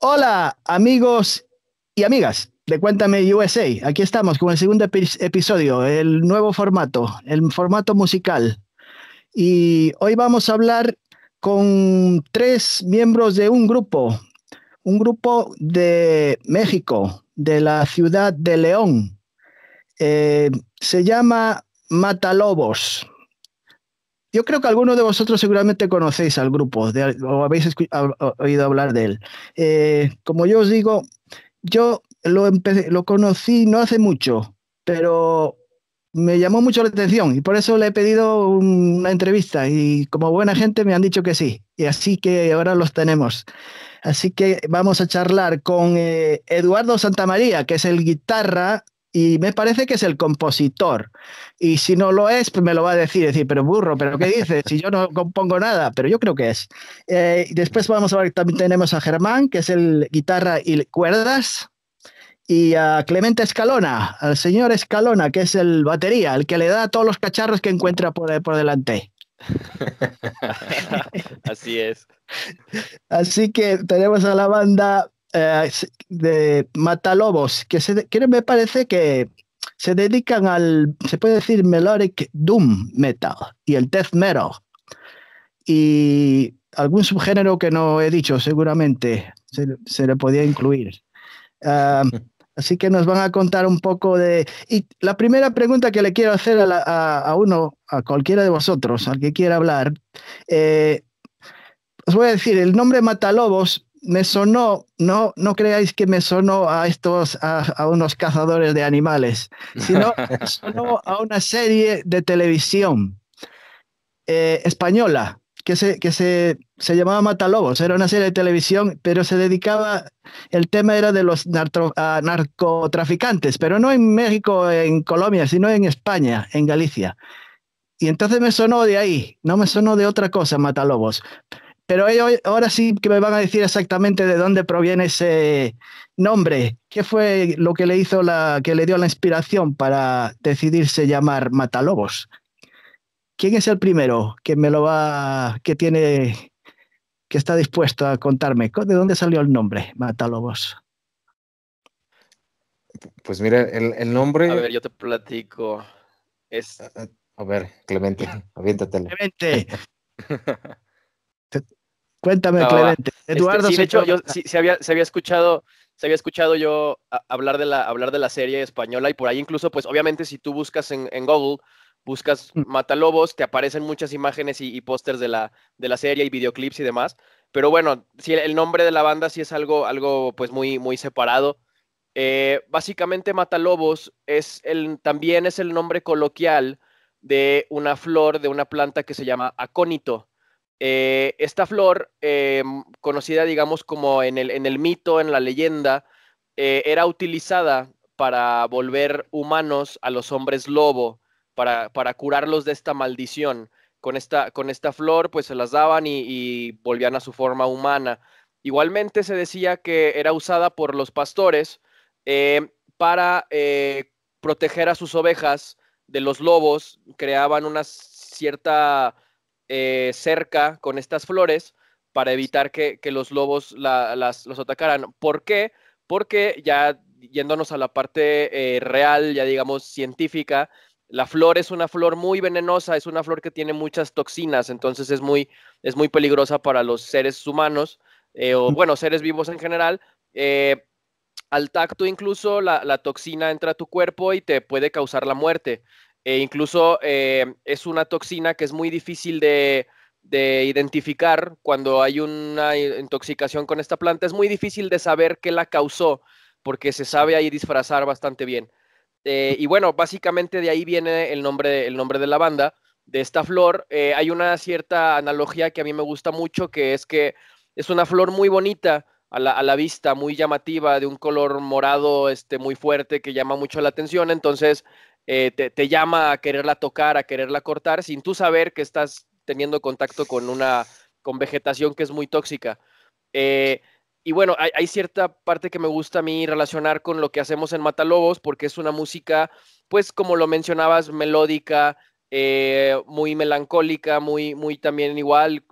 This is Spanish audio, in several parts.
Hola, amigos y amigas de Cuéntame USA. Aquí estamos con el segundo episodio, el nuevo formato, el formato musical. Y hoy vamos a hablar con tres miembros de un grupo de México, de la ciudad de León. Se llama Matalobos. Yo creo que algunos de vosotros seguramente conocéis al grupo o habéis oído hablar de él. Como yo os digo, yo lo conocí no hace mucho, pero me llamó mucho la atención y por eso le he pedido una entrevista y como buena gente me han dicho que sí. Y así que ahora los tenemos. Así que vamos a charlar con Eduardo Santamaría, que es el guitarra y me parece que es el compositor. Y si no lo es, pues me lo va a decir, pero burro, ¿pero qué dices? Si yo no compongo nada, pero yo creo que es. Después vamos a ver, también tenemos a Germán, que es el guitarra y cuerdas, y a Clemente Escalona, al señor Escalona, que es el batería, el que le da todos los cacharros que encuentra por delante. Así es. Así que tenemos a la banda de Matalobos, que me parece que se dedican se puede decir, melodic doom metal y el death metal y algún subgénero que no he dicho, seguramente se le podía incluir. Uh, Así que nos van a contar un poco de... Y la primera pregunta que le quiero hacer a cualquiera de vosotros, al que quiera hablar, eh, os voy a decir, el nombre Matalobos me sonó, no creáis que me sonó a unos cazadores de animales, sino me sonó a una serie de televisión española se llamaba Matalobos, era una serie de televisión, pero el tema era de los narcotraficantes, pero no en México, en Colombia, sino en España, en Galicia. Y entonces me sonó de ahí, no me sonó de otra cosa Matalobos. Pero ahora sí que me van a decir exactamente de dónde proviene ese nombre. ¿Qué fue lo que que le dio la inspiración para decidirse llamar Matalobos? ¿Quién es el primero que está dispuesto a contarme? ¿De dónde salió el nombre, Matalobos? Pues mira, el A ver, nombre, yo te platico. Es. a ver, Clemente, aviéntatela. Clemente, cuéntame, Va, va, va. Clemente. Eduardo Sí, de se hecho, llama. yo sí, se había escuchado yo hablar de la serie española y por ahí incluso, pues obviamente si tú buscas en Google, buscas Matalobos, te aparecen muchas imágenes y pósters de la serie y videoclips y demás. Pero bueno, sí, el nombre de la banda sí es algo pues muy, muy separado. Básicamente Matalobos también es el nombre coloquial de una flor, de una planta que se llama acónito. Esta flor, conocida digamos como en el mito, en la leyenda, era utilizada para volver humanos a los hombres lobo, para curarlos de esta maldición. Con esta flor pues se las daban y volvían a su forma humana. Igualmente se decía que era usada por los pastores para proteger a sus ovejas de los lobos, creaban una cierta cerca con estas flores para evitar que los lobos los atacaran. ¿Por qué? Porque ya yéndonos a la parte real, ya digamos científica, la flor es una flor muy venenosa, es una flor que tiene muchas toxinas, entonces es muy peligrosa para los seres humanos, o bueno, seres vivos en general. Al tacto incluso la toxina entra a tu cuerpo y te puede causar la muerte. Incluso es una toxina que es muy difícil de identificar cuando hay una intoxicación con esta planta. Es muy difícil de saber qué la causó porque se sabe ahí disfrazar bastante bien. Y bueno, básicamente de ahí viene el nombre de la banda, de esta flor. Hay una cierta analogía que a mí me gusta mucho, que es una flor muy bonita a la vista, muy llamativa, de un color morado muy fuerte que llama mucho la atención. Entonces te llama a quererla tocar, a quererla cortar, sin tú saber que estás teniendo contacto con vegetación que es muy tóxica. Eh, y bueno, hay cierta parte que me gusta a mí relacionar con lo que hacemos en Matalobos, porque es una música, pues como lo mencionabas, melódica, muy melancólica, muy, muy también igual,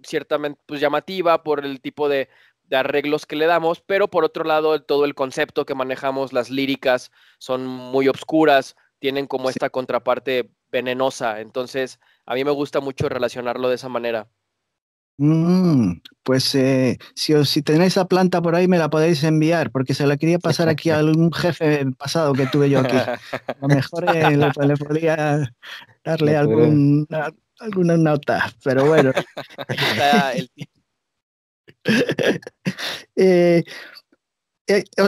ciertamente pues, llamativa por el tipo de arreglos que le damos, pero por otro lado, todo el concepto que manejamos, las líricas son muy obscuras, tienen como Sí. esta contraparte venenosa, entonces a mí me gusta mucho relacionarlo de esa manera. Pues si tenéis la planta por ahí me la podéis enviar, porque se la quería pasar aquí a algún jefe pasado que tuve yo aquí. A lo mejor le podría darle No podría. alguna nota, pero bueno. Ahí está el tip. Eh,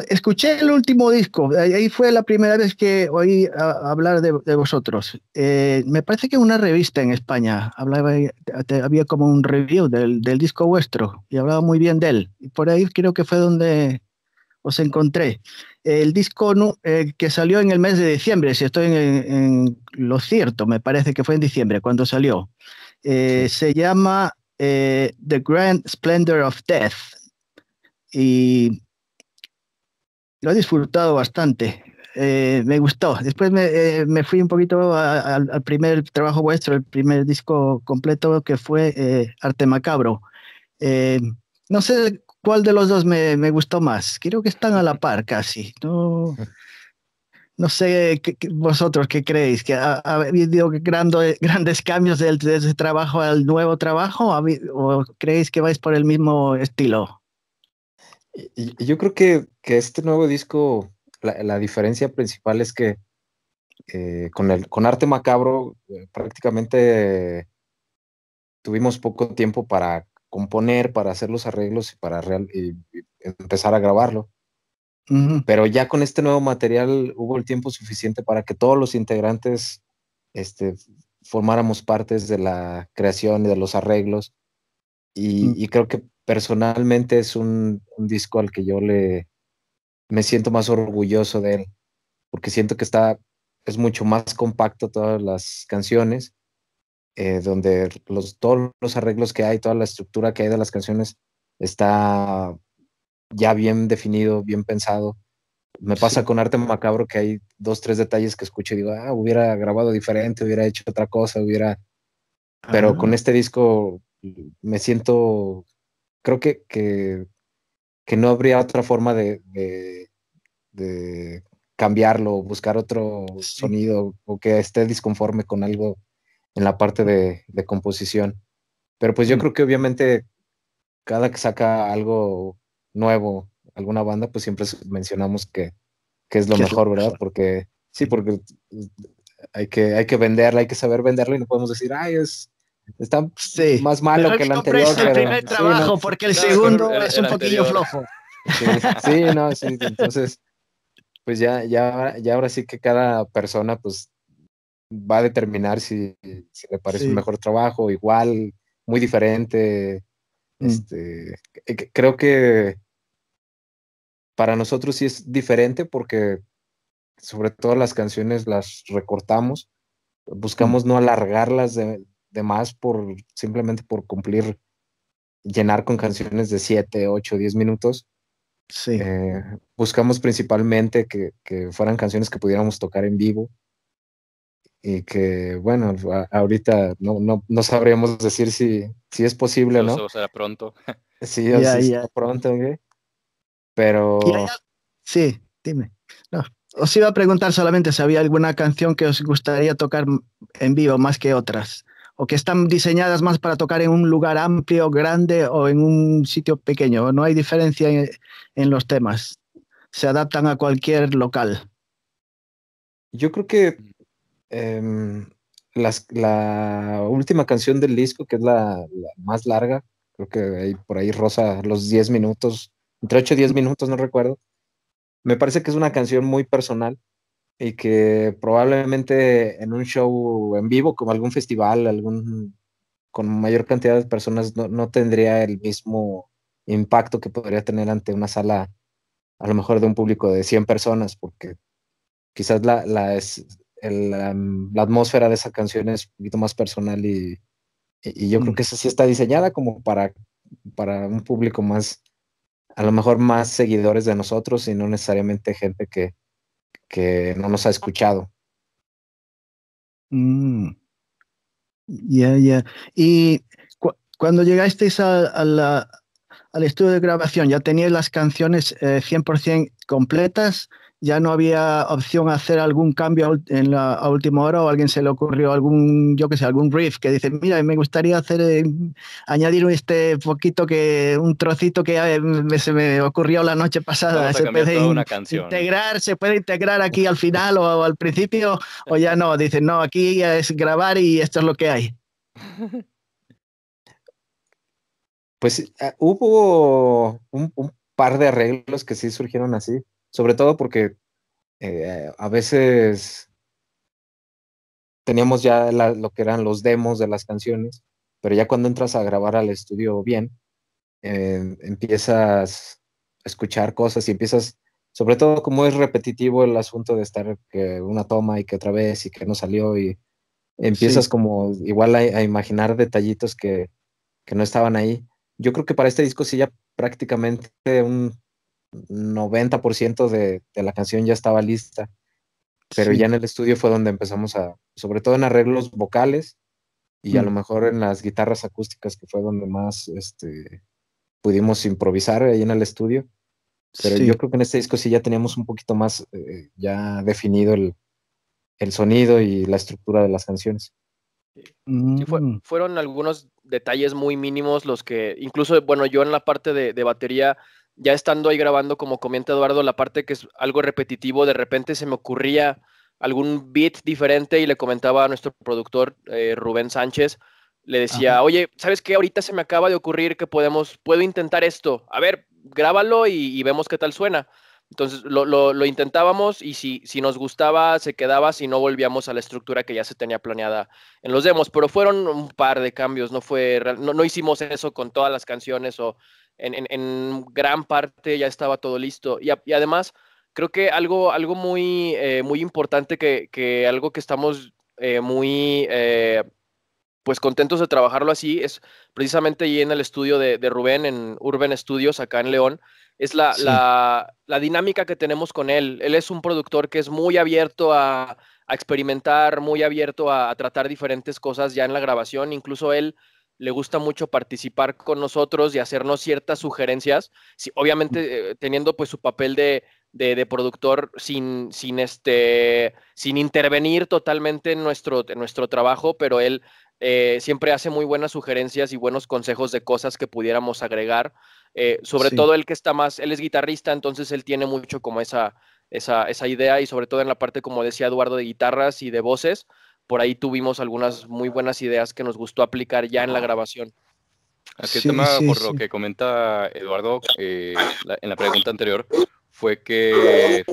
Escuché el último disco, ahí fue la primera vez que oí hablar de vosotros. Me parece que una revista en España había como un review del disco vuestro y hablaba muy bien de él. Y por ahí creo que fue donde os encontré. El disco que salió en el mes de diciembre, si estoy en lo cierto, me parece que fue en diciembre cuando salió. Sí. Se llama The Grand Splendor of Death y lo he disfrutado bastante. Me gustó. Después me fui un poquito al primer trabajo vuestro, el primer disco completo que fue Arte Macabro. Eh, no sé cuál de los dos me gustó más. Creo que están a la par casi. No, no sé vosotros qué creéis, que ha habido grandes cambios de ese trabajo al nuevo trabajo o creéis que vais por el mismo estilo. Y yo creo que este nuevo disco, la diferencia principal es que con Arte Macabro prácticamente tuvimos poco tiempo para componer, para hacer los arreglos y empezar a grabarlo. Ujú. Pero ya con este nuevo material hubo el tiempo suficiente para que todos los integrantes este, formáramos partes de la creación y de los arreglos. Mm. Y creo que personalmente es un disco al que me siento más orgulloso de él, porque siento que es mucho más compacto todas las canciones, donde todos los arreglos que hay, toda la estructura que hay de las canciones está ya bien definido, bien pensado. Me Sí. pasa con Arte Macabro que hay dos, tres detalles que escucho y digo, hubiera grabado diferente, hubiera hecho otra cosa, pero con Ah, este disco me siento, creo que no habría otra forma de cambiarlo, buscar otro sí. sonido o que esté disconforme con algo en la parte de composición. Pero pues yo Mm. creo que obviamente cada que saca algo nuevo, alguna banda, pues siempre mencionamos que es lo Que es lo mejor, ¿verdad? mejor. Porque sí, porque hay que venderla, hay que saber venderla y no podemos decir, está Sí, más malo mejor que que el anterior, compréis el pero primer sí, no, trabajo porque el No, mejor segundo es el un poquillo anterior. flojo. sí, sí, no, sí, entonces, pues ya ahora sí que cada persona, pues, va a determinar si le parece un Sí. mejor trabajo, igual, muy diferente, Mm. creo que para nosotros sí es diferente porque sobre todo las canciones las recortamos, Mm. buscamos no alargarlas de más simplemente por cumplir, llenar con canciones de 7, 8, 10 minutos. Sí. Buscamos principalmente que fueran canciones que pudiéramos tocar en vivo y que, bueno, ahorita no sabríamos decir si es posible o no. Eso será pronto. Sí, o Ya, sí ya. está pronto, ¿ok? ¿Y hay Pero Sí, dime. No, os iba a preguntar solamente si había alguna canción que os gustaría tocar en vivo más que otras, o que están diseñadas más para tocar en un lugar amplio, grande o en un sitio pequeño. No hay diferencia en los temas. Se adaptan a cualquier local. yo creo que em, la última canción del disco, que es la más larga, creo que por ahí roza los 10 minutos, entre 8 y 10 minutos, no recuerdo. Me parece que es una canción muy personal y que probablemente en un show en vivo, como algún festival, con mayor cantidad de personas, no tendría el mismo impacto que podría tener ante una sala, a lo mejor de un público de 100 personas, porque quizás la atmósfera de esa canción es un poquito más personal y yo creo Mm. que esa sí está diseñada como para un público más, a lo mejor más seguidores de nosotros y no necesariamente gente que no nos ha escuchado. Mm. Ya, ya. Y cuando llegasteis a al estudio de grabación, ya teníais las canciones 100% completas, ya no había opción a hacer algún cambio a última hora, o a alguien se le ocurrió algún, yo qué sé, algún riff que dice, mira, me gustaría hacer, añadir este poquito, un trocito que se me ocurrió la noche pasada. Vamos a Se cambiar puede toda una canción. se puede integrar aquí al final o al principio, o ya no, dicen, no, aquí es grabar y esto es lo que hay. Pues hubo un par de arreglos que sí surgieron así, sobre todo porque a veces teníamos ya lo que eran los demos de las canciones, pero ya cuando entras a grabar al estudio bien, empiezas a escuchar cosas y empiezas, sobre todo como es repetitivo el asunto de estar que una toma y que otra vez y que no salió, y empiezas como igual a imaginar detallitos que no estaban ahí. Yo creo que para este disco sí ya prácticamente un 90% de la canción ya estaba lista, pero ya en el estudio fue donde empezamos sobre todo en arreglos vocales y a lo mejor en las guitarras acústicas, que fue donde más pudimos improvisar ahí en el estudio. Pero yo creo que en este disco sí ya teníamos un poquito más ya definido el sonido y la estructura de las canciones. Sí, fueron algunos detalles muy mínimos los que, incluso, bueno, yo en la parte de batería, ya estando ahí grabando, como comenta Eduardo, la parte que es algo repetitivo, de repente se me ocurría algún beat diferente y le comentaba a nuestro productor, Rubén Sánchez, le decía, oye, ¿sabes qué? Ahorita se me acaba de ocurrir que puedo intentar esto. A ver, grábalo y vemos qué tal suena. Entonces lo intentábamos y si nos gustaba se quedaba, si no volvíamos a la estructura que ya se tenía planeada en los demos, pero fueron un par de cambios, no hicimos eso con todas las canciones, o en gran parte ya estaba todo listo. Y además creo que algo muy, muy importante, que algo que estamos muy pues contentos de trabajarlo así, es precisamente ahí en el estudio de Rubén, en Urban Studios, acá en León, es la dinámica que tenemos con él. Él es un productor que es muy abierto a experimentar, muy abierto a tratar diferentes cosas ya en la grabación. Incluso él le gusta mucho participar con nosotros y hacernos ciertas sugerencias, sí, obviamente teniendo pues su papel de productor sin intervenir totalmente en nuestro trabajo, pero él siempre hace muy buenas sugerencias y buenos consejos de cosas que pudiéramos agregar. Sobre todo él él es guitarrista, entonces él tiene mucho como esa idea, y sobre todo en la parte, como decía Eduardo, de guitarras y de voces, por ahí tuvimos algunas muy buenas ideas que nos gustó aplicar ya en la grabación. Aquí el tema, por lo que comenta Eduardo en la pregunta anterior, fue que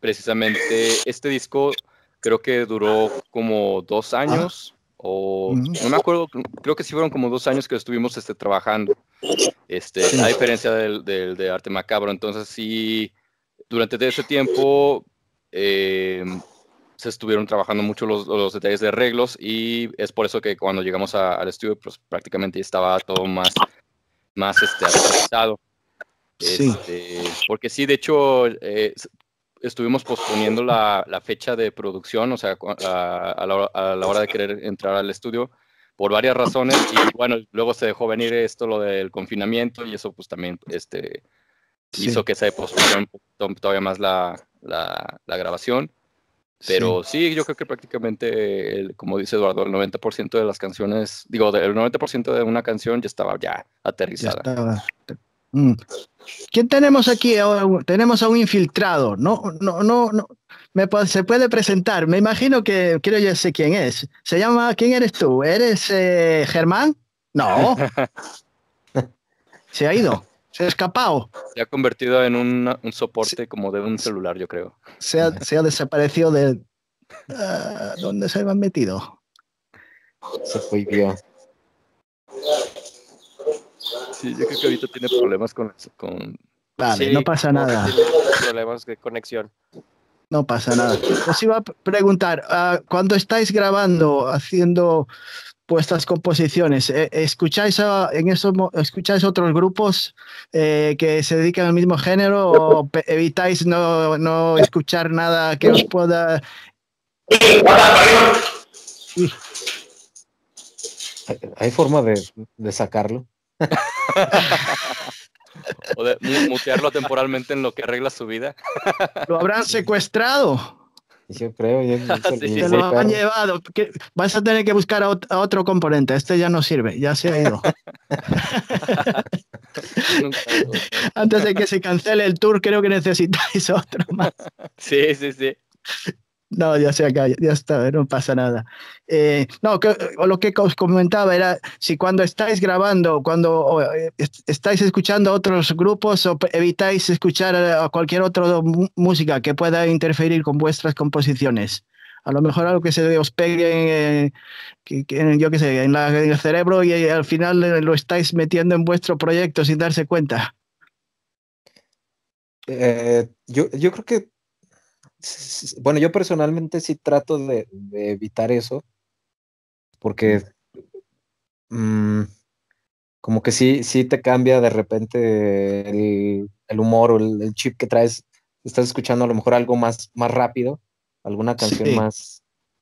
precisamente este disco creo que duró como 2 años, o no me acuerdo, creo que sí fueron como 2 años que estuvimos trabajando, a diferencia del de Arte Macabro. Entonces sí, durante ese tiempo se estuvieron trabajando mucho los detalles de arreglos, y es por eso que cuando llegamos al estudio, pues prácticamente estaba todo más aterrizado. Porque sí, de hecho, estuvimos posponiendo la fecha de producción, o sea, a la hora de querer entrar al estudio, por varias razones, y bueno, luego se dejó venir lo del confinamiento, y eso pues también hizo que se pospusiera un poquito todavía más la grabación. Pero sí, yo creo que prácticamente, como dice Eduardo, el 90% de las canciones, el 90% de una canción ya estaba aterrizada. Ya estaba. ¿Quién tenemos aquí? Tenemos a un infiltrado. No. Se puede presentar. Me imagino que ya sé quién es. Se llama, ¿quién eres tú? ¿Eres Germán? No. Se ha ido. Se ha escapado. Se ha convertido en un soporte como de un celular, yo creo. Se ha desaparecido de... ¿Dónde se han metido? Se fue bien. Sí, yo creo que ahorita tiene problemas con... Vale, no pasa nada. Problemas de conexión. No pasa nada. Os iba a preguntar, cuando estáis grabando, haciendo vuestras composiciones, ¿escucháis otros grupos que se dedican al mismo género, o evitáis no escuchar nada que os pueda... ¿Hay forma de sacarlo? O de mutearlo temporalmente en lo que arregla su vida. Lo habrán secuestrado. Yo creo, Sí, Se lo han llevado. Vas a tener que buscar a otro componente. Este ya no sirve, ya se ha ido. Antes de que se cancele el tour, creo que necesitáis otro más. Sí. No, ya se acaba, ya está, no pasa nada. No, lo que os comentaba era si cuando estáis grabando, cuando estáis escuchando otros grupos o evitáis escuchar a cualquier otra música que pueda interferir con vuestras composiciones. A lo mejor algo que se os pegue, yo qué sé, en el cerebro y al final lo estáis metiendo en vuestro proyecto sin darse cuenta. Yo creo que, bueno, yo personalmente sí trato de evitar eso, porque como que sí te cambia de repente el humor o el chip que traes. Estás escuchando a lo mejor algo más rápido, alguna canción Sí.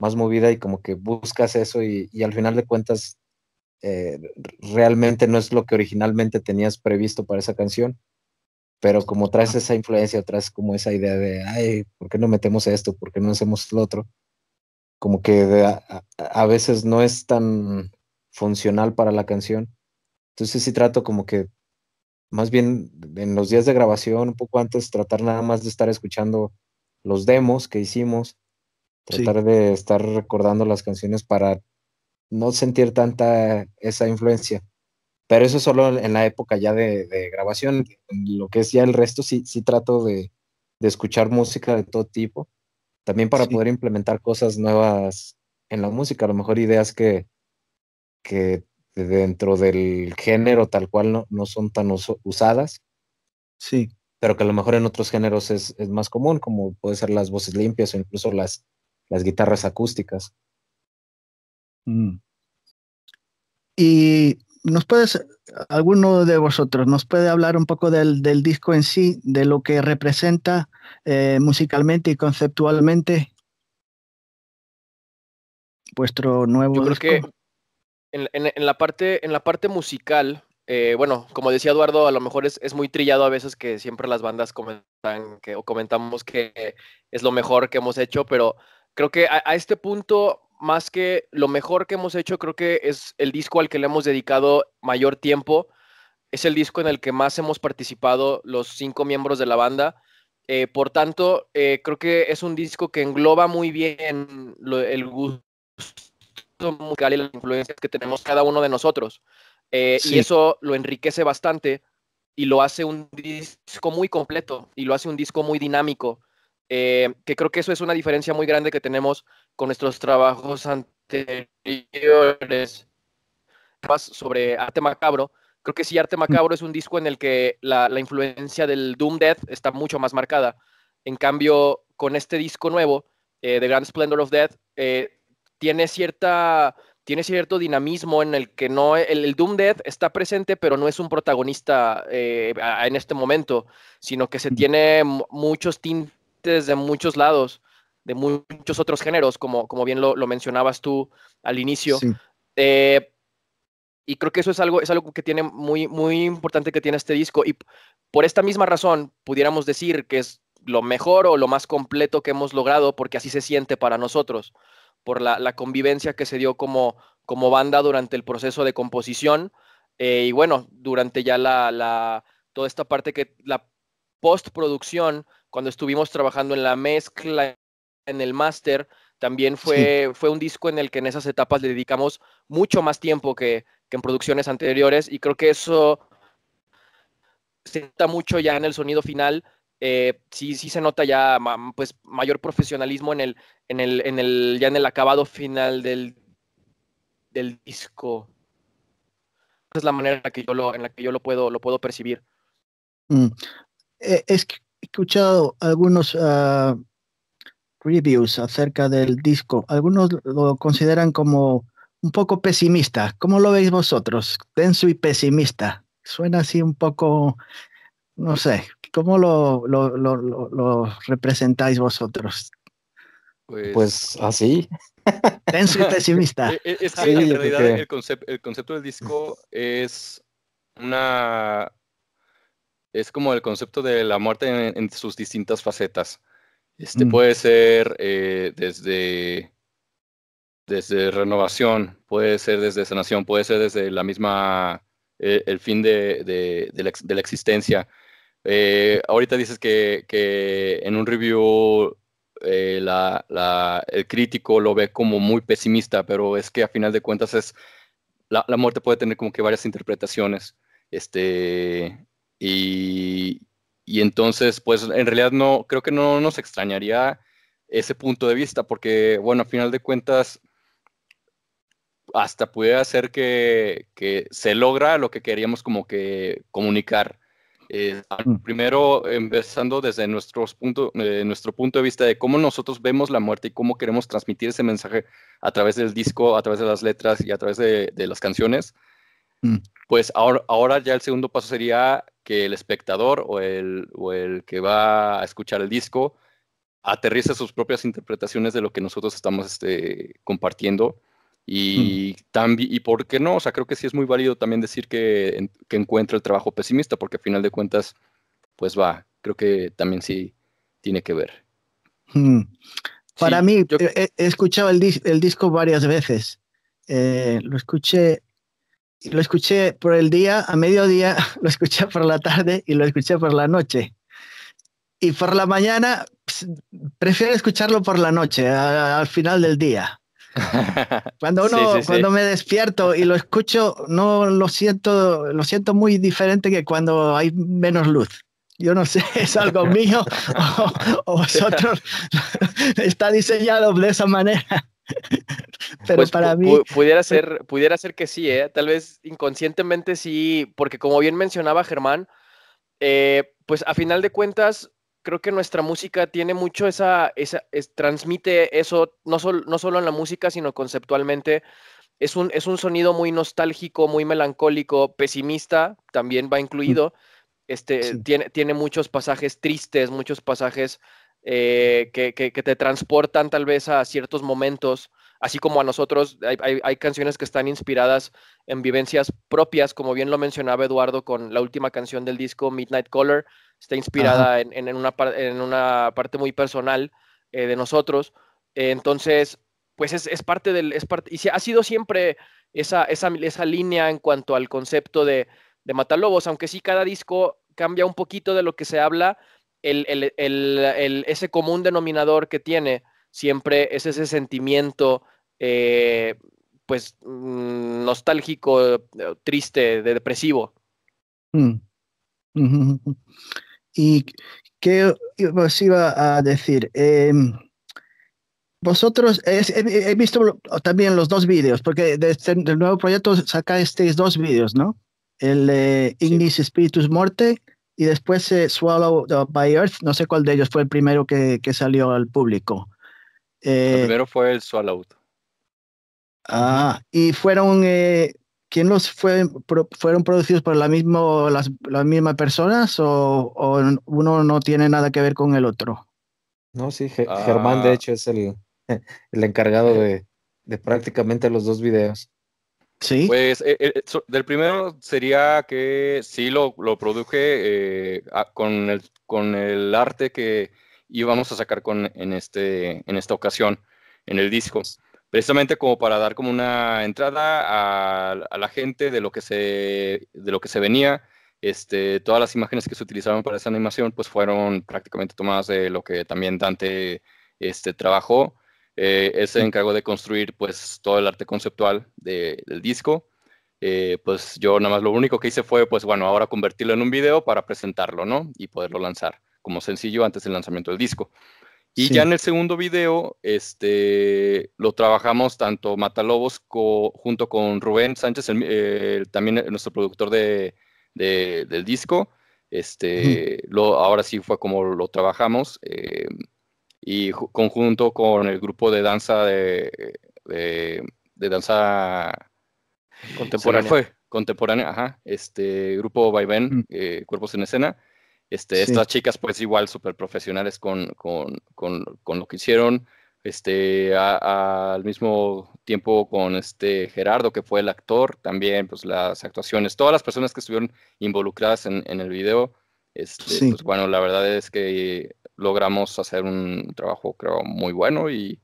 más movida y como que buscas eso y al final de cuentas realmente no es lo que originalmente tenías previsto para esa canción, pero como traes esa influencia, traes como esa idea de, ay, ¿por qué no metemos esto? ¿Por qué no hacemos lo otro? Como que a veces no es tan funcional para la canción. Entonces sí trato como que más bien en los días de grabación, un poco antes, tratar nada más de estar escuchando los demos que hicimos, Sí. tratar de estar recordando las canciones para no sentir tanta esa influencia. Pero eso solo en la época ya de grabación. En lo que es ya el resto, sí trato de escuchar música de todo tipo, también para Sí. poder implementar cosas nuevas en la música, a lo mejor ideas que dentro del género tal cual no son tan usadas, Sí. pero que a lo mejor en otros géneros es más común, como puede ser las voces limpias o incluso las guitarras acústicas. Mm. Y alguno de vosotros, nos puede hablar un poco del disco en sí, de lo que representa musicalmente y conceptualmente vuestro nuevo Yo creo disco? que en la parte musical, bueno, como decía Eduardo, a lo mejor es muy trillado a veces que siempre las bandas comentan o comentamos que es lo mejor que hemos hecho, pero creo que a este punto, más que lo mejor que hemos hecho, creo que es el disco al que le hemos dedicado mayor tiempo. Es el disco en el que más hemos participado los 5 miembros de la banda. Por tanto, creo que es un disco que engloba muy bien el gusto musical y las influencias que tenemos cada uno de nosotros. Y Sí. eso lo enriquece bastante y lo hace un disco muy completo y lo hace un disco muy dinámico. Que creo que eso es una diferencia muy grande que tenemos con nuestros trabajos anteriores. Más sobre Arte Macabro, creo que sí, Arte Macabro es un disco en el que la influencia del Doom Death está mucho más marcada. En cambio, con este disco nuevo, The Grand Splendor of Death, tiene cierto dinamismo en el que no el Doom Death está presente, pero no es un protagonista en este momento, sino que se tiene muchos tintes de muchos lados, de muchos otros géneros, como bien lo mencionabas tú al inicio. Sí. Y creo que eso es algo que tiene muy importante que tiene este disco. Y por esta misma razón, pudiéramos decir que es lo mejor o lo más completo que hemos logrado, porque así se siente para nosotros, por la convivencia que se dio como banda durante el proceso de composición. Y bueno, durante ya toda esta parte la postproducción, cuando estuvimos trabajando en la mezcla, en el máster, también Sí. fue un disco en el que en esas etapas le dedicamos mucho más tiempo que en producciones anteriores, y creo que eso se nota mucho ya en el sonido final. Sí se nota ya pues mayor profesionalismo ya en el acabado final del disco. Esa es la manera en la que yo lo puedo percibir. He escuchado algunos reviews acerca del disco. Algunos lo consideran como un poco pesimista. ¿Cómo lo veis vosotros? Denso y pesimista. Suena así un poco, no sé, ¿cómo lo representáis vosotros? Pues Pues así, Denso y pesimista. es que en sí, realidad porque el concepto del disco es una es como el concepto de la muerte en sus distintas facetas. Mm. Puede ser desde renovación, puede ser desde sanación, puede ser desde la misma, el fin de la existencia. Ahorita dices que en un review el crítico lo ve como muy pesimista, pero es que a final de cuentas la muerte puede tener como que varias interpretaciones. Y, y entonces, pues en realidad no, creo que no nos extrañaría ese punto de vista, porque bueno, a final de cuentas hasta pudiera ser que se logra lo que queríamos como que comunicar. Mm. Primero, empezando desde nuestro punto de vista de cómo nosotros vemos la muerte y cómo queremos transmitir ese mensaje a través del disco, a través de las letras y a través de las canciones. Mm. Pues ahora ya el segundo paso sería que el espectador o el que va a escuchar el disco aterriza sus propias interpretaciones de lo que nosotros estamos compartiendo. Mm. Y por qué no, o sea, creo que sí es muy válido también decir que encuentra el trabajo pesimista, porque al final de cuentas, pues creo que también sí tiene que ver. Mm. Para Sí, mí, yo, he escuchado el disco varias veces. Lo escuché por el día, a mediodía, lo escuché por la tarde y lo escuché por la noche. Y por la mañana, prefiero escucharlo por la noche, al final del día. sí, sí, sí. Cuando me despierto y lo escucho, no lo siento muy diferente que cuando hay menos luz. Yo no sé, es algo mío o vosotros está diseñado de esa manera, pero Pues para mí, pudiera ser que sí, ¿eh? Tal vez inconscientemente sí, porque como bien mencionaba Germán, pues a final de cuentas, creo que nuestra música tiene mucho transmite eso, no solo en la música, sino conceptualmente. Es un sonido muy nostálgico, muy melancólico, pesimista, también va incluido. sí. Tiene muchos pasajes tristes, muchos pasajes que te transportan tal vez a ciertos momentos, así como a nosotros. Hay canciones que están inspiradas en vivencias propias, como bien lo mencionaba Eduardo con la última canción del disco, Midnight Color, está Ajá. inspirada en una parte muy personal de nosotros. Entonces, pues es parte y ha sido siempre esa línea en cuanto al concepto de Matalobos, aunque sí cada disco cambia un poquito de lo que se habla, ese común denominador que tiene siempre es ese sentimiento, pues nostálgico, triste, depresivo. Mm. Ujú. ¿Y qué os iba a decir? Vosotros, he visto también los dos vídeos, porque del nuevo proyecto sacasteis dos vídeos, ¿no? El Sí. Ignis Spiritus Morte y después Swallowed by Earth. No sé cuál de ellos fue el primero que salió al público. El Eh, primero fue el Swallowed. y fueron, ¿quién los fueron producidos por las mismas personas o uno no tiene nada que ver con el otro? No, sí, Germán de Ah, hecho es el encargado de prácticamente los dos videos. Sí. Pues del primero sería que sí lo produje con el arte que íbamos a sacar en esta ocasión, en el disco. Precisamente como para dar como una entrada a la gente de lo que se venía. Todas las imágenes que se utilizaron para esa animación pues fueron prácticamente tomadas de lo que también Dante trabajó. Él se encargó de construir pues todo el arte conceptual del disco. Pues yo nada más lo único que hice fue, pues bueno, ahora convertirlo en un video para presentarlo, ¿no? Y poderlo lanzar como sencillo antes del lanzamiento del disco. Y ya Sí. en el segundo video, lo trabajamos tanto Matalobos junto con Rubén Sánchez, también nuestro productor del disco. Ujú. Ahora sí fue como lo trabajamos. Y conjunto con el grupo de danza de danza se me Contemporánea. fue, contemporánea, ajá, grupo Vaivén, Mm. Cuerpos en Escena. Sí. Estas chicas, pues igual súper profesionales con lo que hicieron. Al mismo tiempo con Gerardo, que fue el actor, también, pues las actuaciones, todas las personas que estuvieron involucradas en el video, Pues bueno, la verdad es que logramos hacer un trabajo, creo, muy bueno y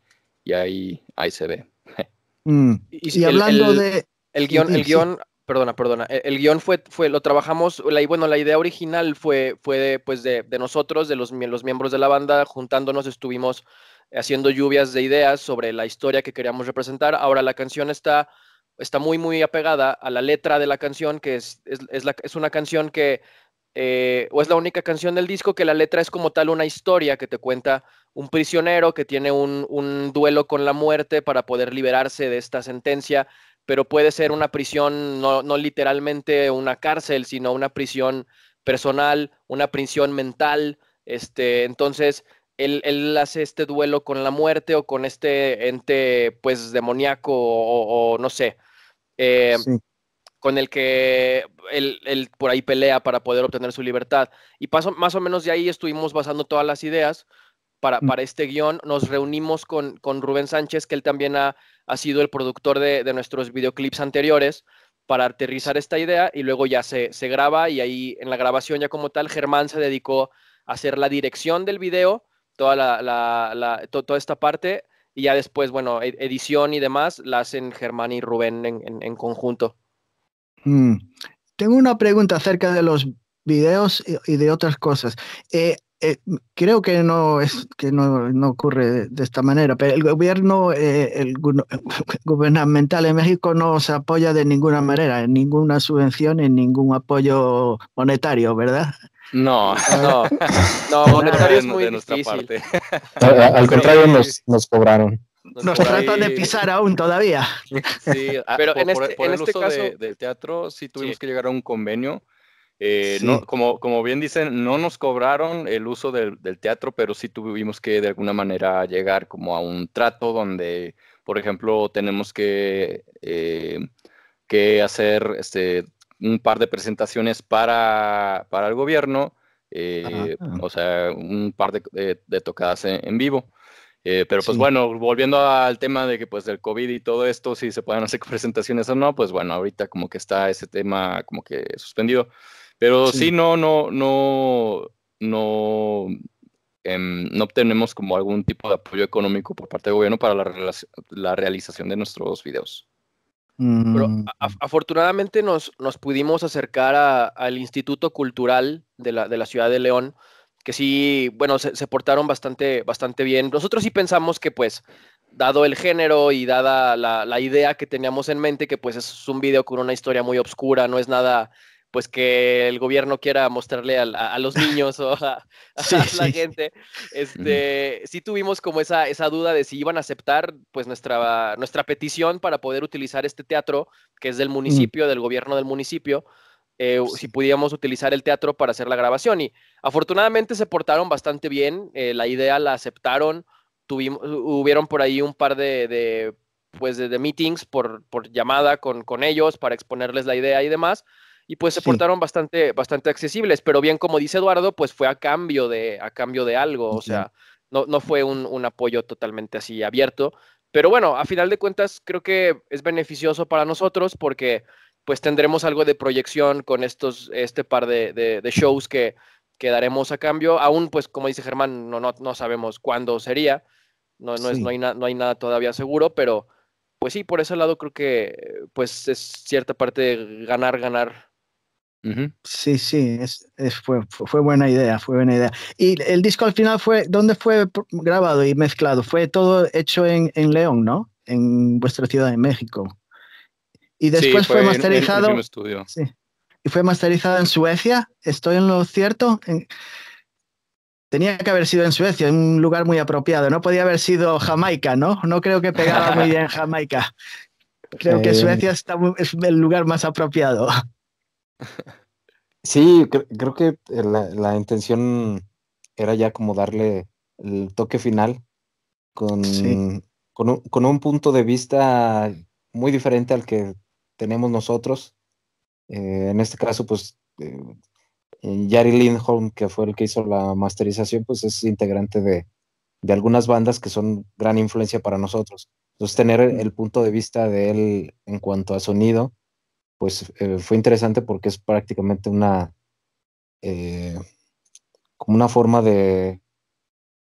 ahí se ve. Y hablando de... El guión, perdona, el guión lo trabajamos, la idea original fue de nosotros, de los miembros de la banda, juntándonos, estuvimos haciendo lluvias de ideas sobre la historia que queríamos representar. Ahora la canción está muy, muy apegada a la letra de la canción, que es una canción que, o es la única canción del disco que la letra es como tal una historia que te cuenta un prisionero que tiene un duelo con la muerte para poder liberarse de esta sentencia, pero puede ser una prisión, no literalmente una cárcel, sino una prisión personal, una prisión mental. Entonces, él hace este duelo con la muerte o con este ente, pues, demoníaco o no sé, con el que él por ahí pelea para poder obtener su libertad. Y más o menos de ahí estuvimos basando todas las ideas para este guión. Nos reunimos con Rubén Sánchez, que él también ha sido el productor de nuestros videoclips anteriores, para aterrizar esta idea, y luego ya se graba, y ahí en la grabación ya como tal, Germán se dedicó a hacer la dirección del video, toda esta parte, y ya después, bueno, edición y demás, la hacen Germán y Rubén en conjunto. Tengo una pregunta acerca de los videos y de otras cosas. Creo que no ocurre de esta manera, pero el gobierno gubernamental en México no se apoya de ninguna manera, en ninguna subvención, en ningún apoyo monetario, ¿verdad? No, monetario es muy de nuestra difícil. parte. Al contrario, nos cobraron. Nos tratan de pisar aún todavía. Sí, pero por el este uso caso del teatro sí tuvimos que llegar a un convenio. Sí. No, como bien dicen, no nos cobraron el uso del teatro, pero sí tuvimos que de alguna manera llegar como a un trato donde, por ejemplo, tenemos que hacer un par de presentaciones para el gobierno, o sea, un par de tocadas en vivo. Pero pues bueno, volviendo al tema de que pues del COVID y todo esto, si se pueden hacer presentaciones o no, pues bueno, ahorita como que está ese tema como que suspendido. Pero sí, no obtenemos como algún tipo de apoyo económico por parte del gobierno para la realización de nuestros videos. Pero afortunadamente nos pudimos acercar al Instituto Cultural de la Ciudad de León, que sí, bueno, se portaron bastante bien. Nosotros sí pensamos que, pues, dado el género y dada la idea que teníamos en mente, que pues es un video con una historia muy oscura, no es nada, pues, que el gobierno quiera mostrarle a los niños o a la gente. Sí tuvimos como esa duda de si iban a aceptar, pues, nuestra petición para poder utilizar este teatro, que es del municipio, del gobierno del municipio, si podíamos utilizar el teatro para hacer la grabación. Y afortunadamente se portaron bastante bien, la idea la aceptaron, hubieron por ahí un par de meetings por llamada con ellos para exponerles la idea y demás, y pues se portaron bastante accesibles, pero bien, como dice Eduardo, pues fue a cambio de algo, o sea, no fue un apoyo totalmente así abierto, pero bueno, a final de cuentas creo que es beneficioso para nosotros porque pues tendremos algo de proyección con este par de shows que daremos a cambio. Aún, pues, como dice Germán, no sabemos cuándo sería, no hay nada todavía seguro, pero pues sí, por ese lado creo que pues es cierta parte de ganar. Sí, fue buena idea, fue buena idea. Y el disco al final ¿dónde fue grabado y mezclado? Fue todo hecho en León, ¿no? En vuestra ciudad de México. Y después sí, fue masterizado. En el estudio. Sí. Y fue masterizado en Suecia. ¿Estoy en lo cierto? Tenía que haber sido en Suecia, en un lugar muy apropiado. No podía haber sido Jamaica, ¿no? No creo que pegaba muy bien Jamaica. Creo que Suecia es el lugar más apropiado. Sí, creo que la intención era ya como darle el toque final con un punto de vista muy diferente al que tenemos nosotros. En este caso, pues, Jari Lindholm, que fue el que hizo la masterización, pues es integrante de algunas bandas que son gran influencia para nosotros. Entonces, tener el punto de vista de él en cuanto a sonido, pues fue interesante porque es prácticamente como una forma de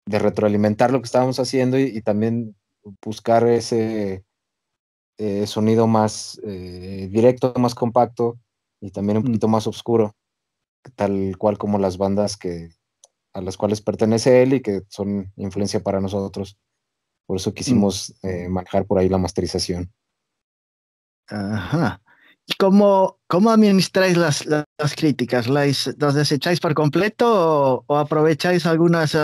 retroalimentar lo que estábamos haciendo y también buscar ese sonido más directo, más compacto y también un poquito más oscuro, tal cual como las bandas a las cuales pertenece él y que son influencia para nosotros. Por eso quisimos manejar por ahí la masterización. Ajá. ¿Y cómo administráis las críticas? ¿Las desecháis por completo o aprovecháis algunas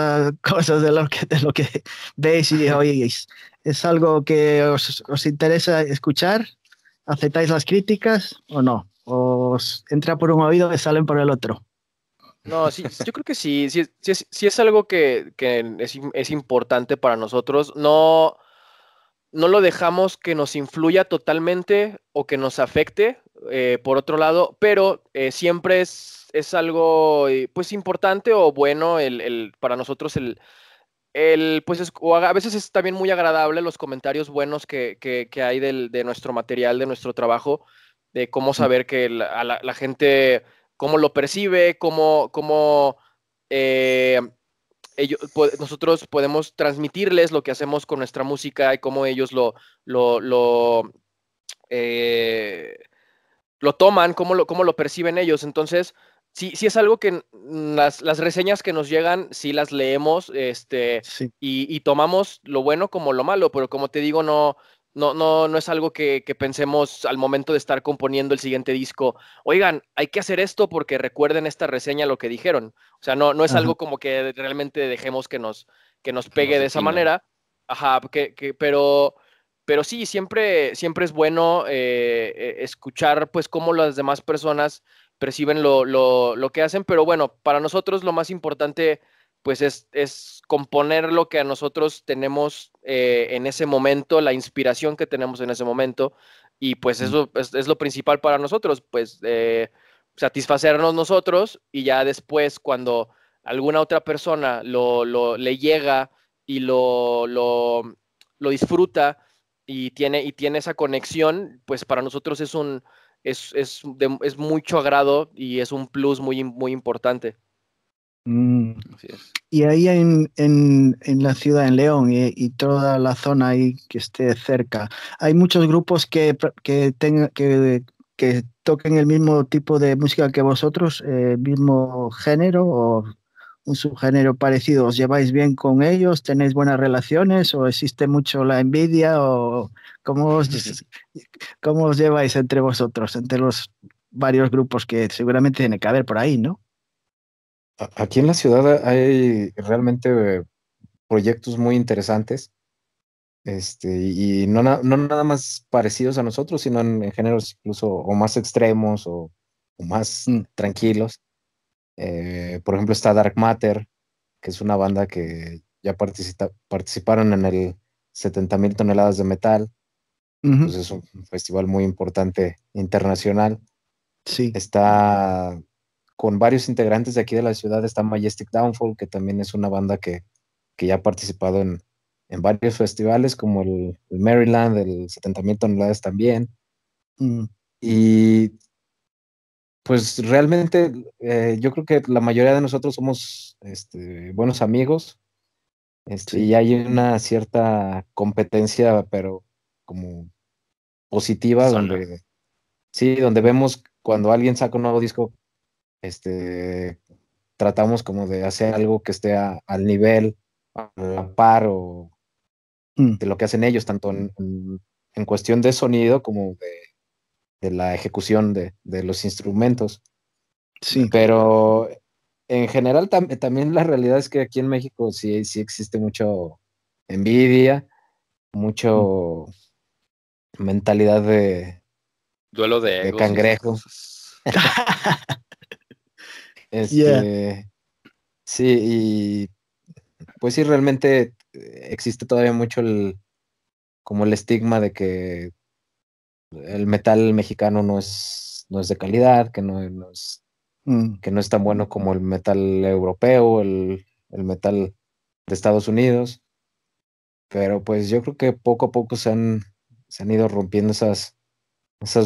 cosas de lo que veis y oís? ¿Es algo que os interesa escuchar? ¿Aceptáis las críticas o no? ¿O os entra por un oído y salen por el otro? No, sí, yo creo que sí, sí es algo que es importante para nosotros. No, no lo dejamos que nos influya totalmente o que nos afecte, por otro lado, pero siempre es algo pues importante o bueno para nosotros pues o a veces es también muy agradable los comentarios buenos que hay de nuestro material, de nuestro trabajo, de cómo saber que la gente, cómo lo percibe, cómo eh, nosotros podemos transmitirles lo que hacemos con nuestra música y cómo ellos lo, lo, eh, lo toman, cómo lo perciben ellos. Entonces, sí es algo que las reseñas que nos llegan, sí las leemos, Sí. y tomamos lo bueno como lo malo, pero como te digo, no es algo que pensemos al momento de estar componiendo el siguiente disco. Oigan, hay que hacer esto porque recuerden esta reseña lo que dijeron. O sea, no es Ajá. algo como que realmente dejemos que nos Que pegue nos de esa definan. manera. Ajá, pero sí, siempre es bueno escuchar pues cómo las demás personas perciben lo que hacen, pero bueno, para nosotros lo más importante pues es componer lo que a nosotros tenemos en ese momento, la inspiración que tenemos en ese momento, y pues Mm. eso es lo principal para nosotros, pues satisfacernos nosotros y ya después cuando alguna otra persona le llega y lo disfruta y tiene esa conexión, pues para nosotros es mucho agrado y es un plus muy importante. Mm. Así es. Y ahí en la ciudad, en León y toda la zona ahí que esté cerca, ¿hay muchos grupos que toquen el mismo tipo de música que vosotros, mismo género o un subgénero parecido? ¿Os lleváis bien con ellos? ¿Tenéis buenas relaciones o existe mucho la envidia? ¿O cómo os, cómo os lleváis entre vosotros, entre los varios grupos que seguramente tiene que haber por ahí, ¿no? Aquí en la ciudad hay realmente proyectos muy interesantes, y no nada más parecidos a nosotros, sino en géneros incluso o más extremos o más Mm. tranquilos. Por ejemplo, está Dark Matter, que es una banda que ya participaron en el 70.000 toneladas de metal, Ujú. pues es un festival muy importante internacional. Sí. Está con varios integrantes de aquí de la ciudad, está Majestic Downfall, que también es una banda que ya ha participado en varios festivales, como el Maryland, el 70.000 toneladas también. Mm. Y pues realmente yo creo que la mayoría de nosotros somos buenos amigos, Sí. y hay una cierta competencia, pero como positiva, Sana. donde sí, donde vemos cuando alguien saca un nuevo disco, este, tratamos como de hacer algo que esté al nivel, a la par o Mm. de lo que hacen ellos, tanto en cuestión de sonido como de la ejecución de los instrumentos. Sí. Pero en general también la realidad es que aquí en México sí existe mucho envidia, Mm. mucho mentalidad Duelo de de egos y esas cangrejo. cosas. Yeah. Este, sí, y pues sí, realmente existe todavía mucho como el estigma de que el metal mexicano no es de calidad, Mm. que no es tan bueno como el metal europeo, el metal de Estados Unidos, pero pues yo creo que poco a poco se han ido rompiendo esas